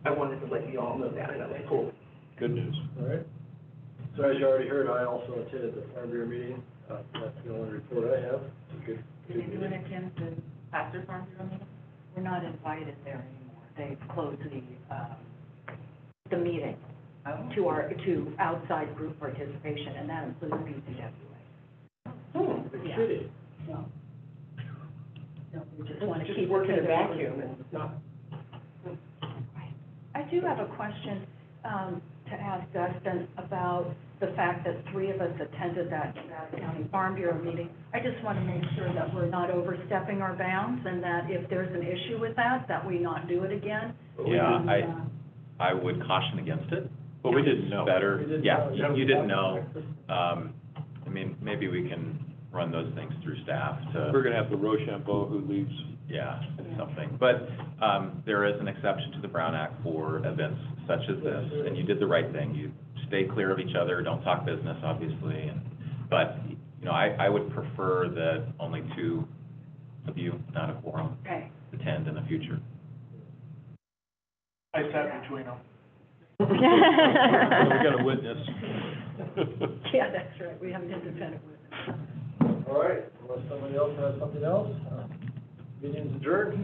C: I wanted to let you all know that. That was cool.
E: Good news.
A: All right. So as you already heard, I also attended the Farm Bureau meeting. That's the only report I have. It's a good
I: Did
A: meeting.
I: anyone attend the pastor farm bureau meeting?
G: We're not invited there anymore. They've closed the meeting to outside group participation, and that includes BCWA.
A: Big
G: Yeah.
A: city.
G: No. No, we just want to
C: Just
G: keep
C: work in a
G: it
C: vacuum and not.
G: I do have a question to ask Dustin about the fact that 3 of us attended that Nevada County Farm Bureau meeting. I just want to make sure that we're not overstepping our bounds, and that if there's an issue with that we not do it again.
J: Yeah,
G: And,
J: I would caution against it.
E: But we didn't know.
J: Better,
A: We didn't
J: yeah,
A: know.
J: you didn't know. I mean, maybe we can run those things through staff
E: We're
J: to,
E: gonna have the Rochambeau who leaves.
J: yeah, something. But, there is an exception to the Brown Act for events such as this, and you did the right thing. You stay clear of each other, don't talk business, obviously, but, you know, I would prefer that only 2 of you, not a quorum,
G: okay.
J: attend in the future.
K: I sat between them.
E: We got a witness.
G: Yeah, that's right. We have an independent witness.
A: All right, unless somebody else has something else, meeting's adjourned.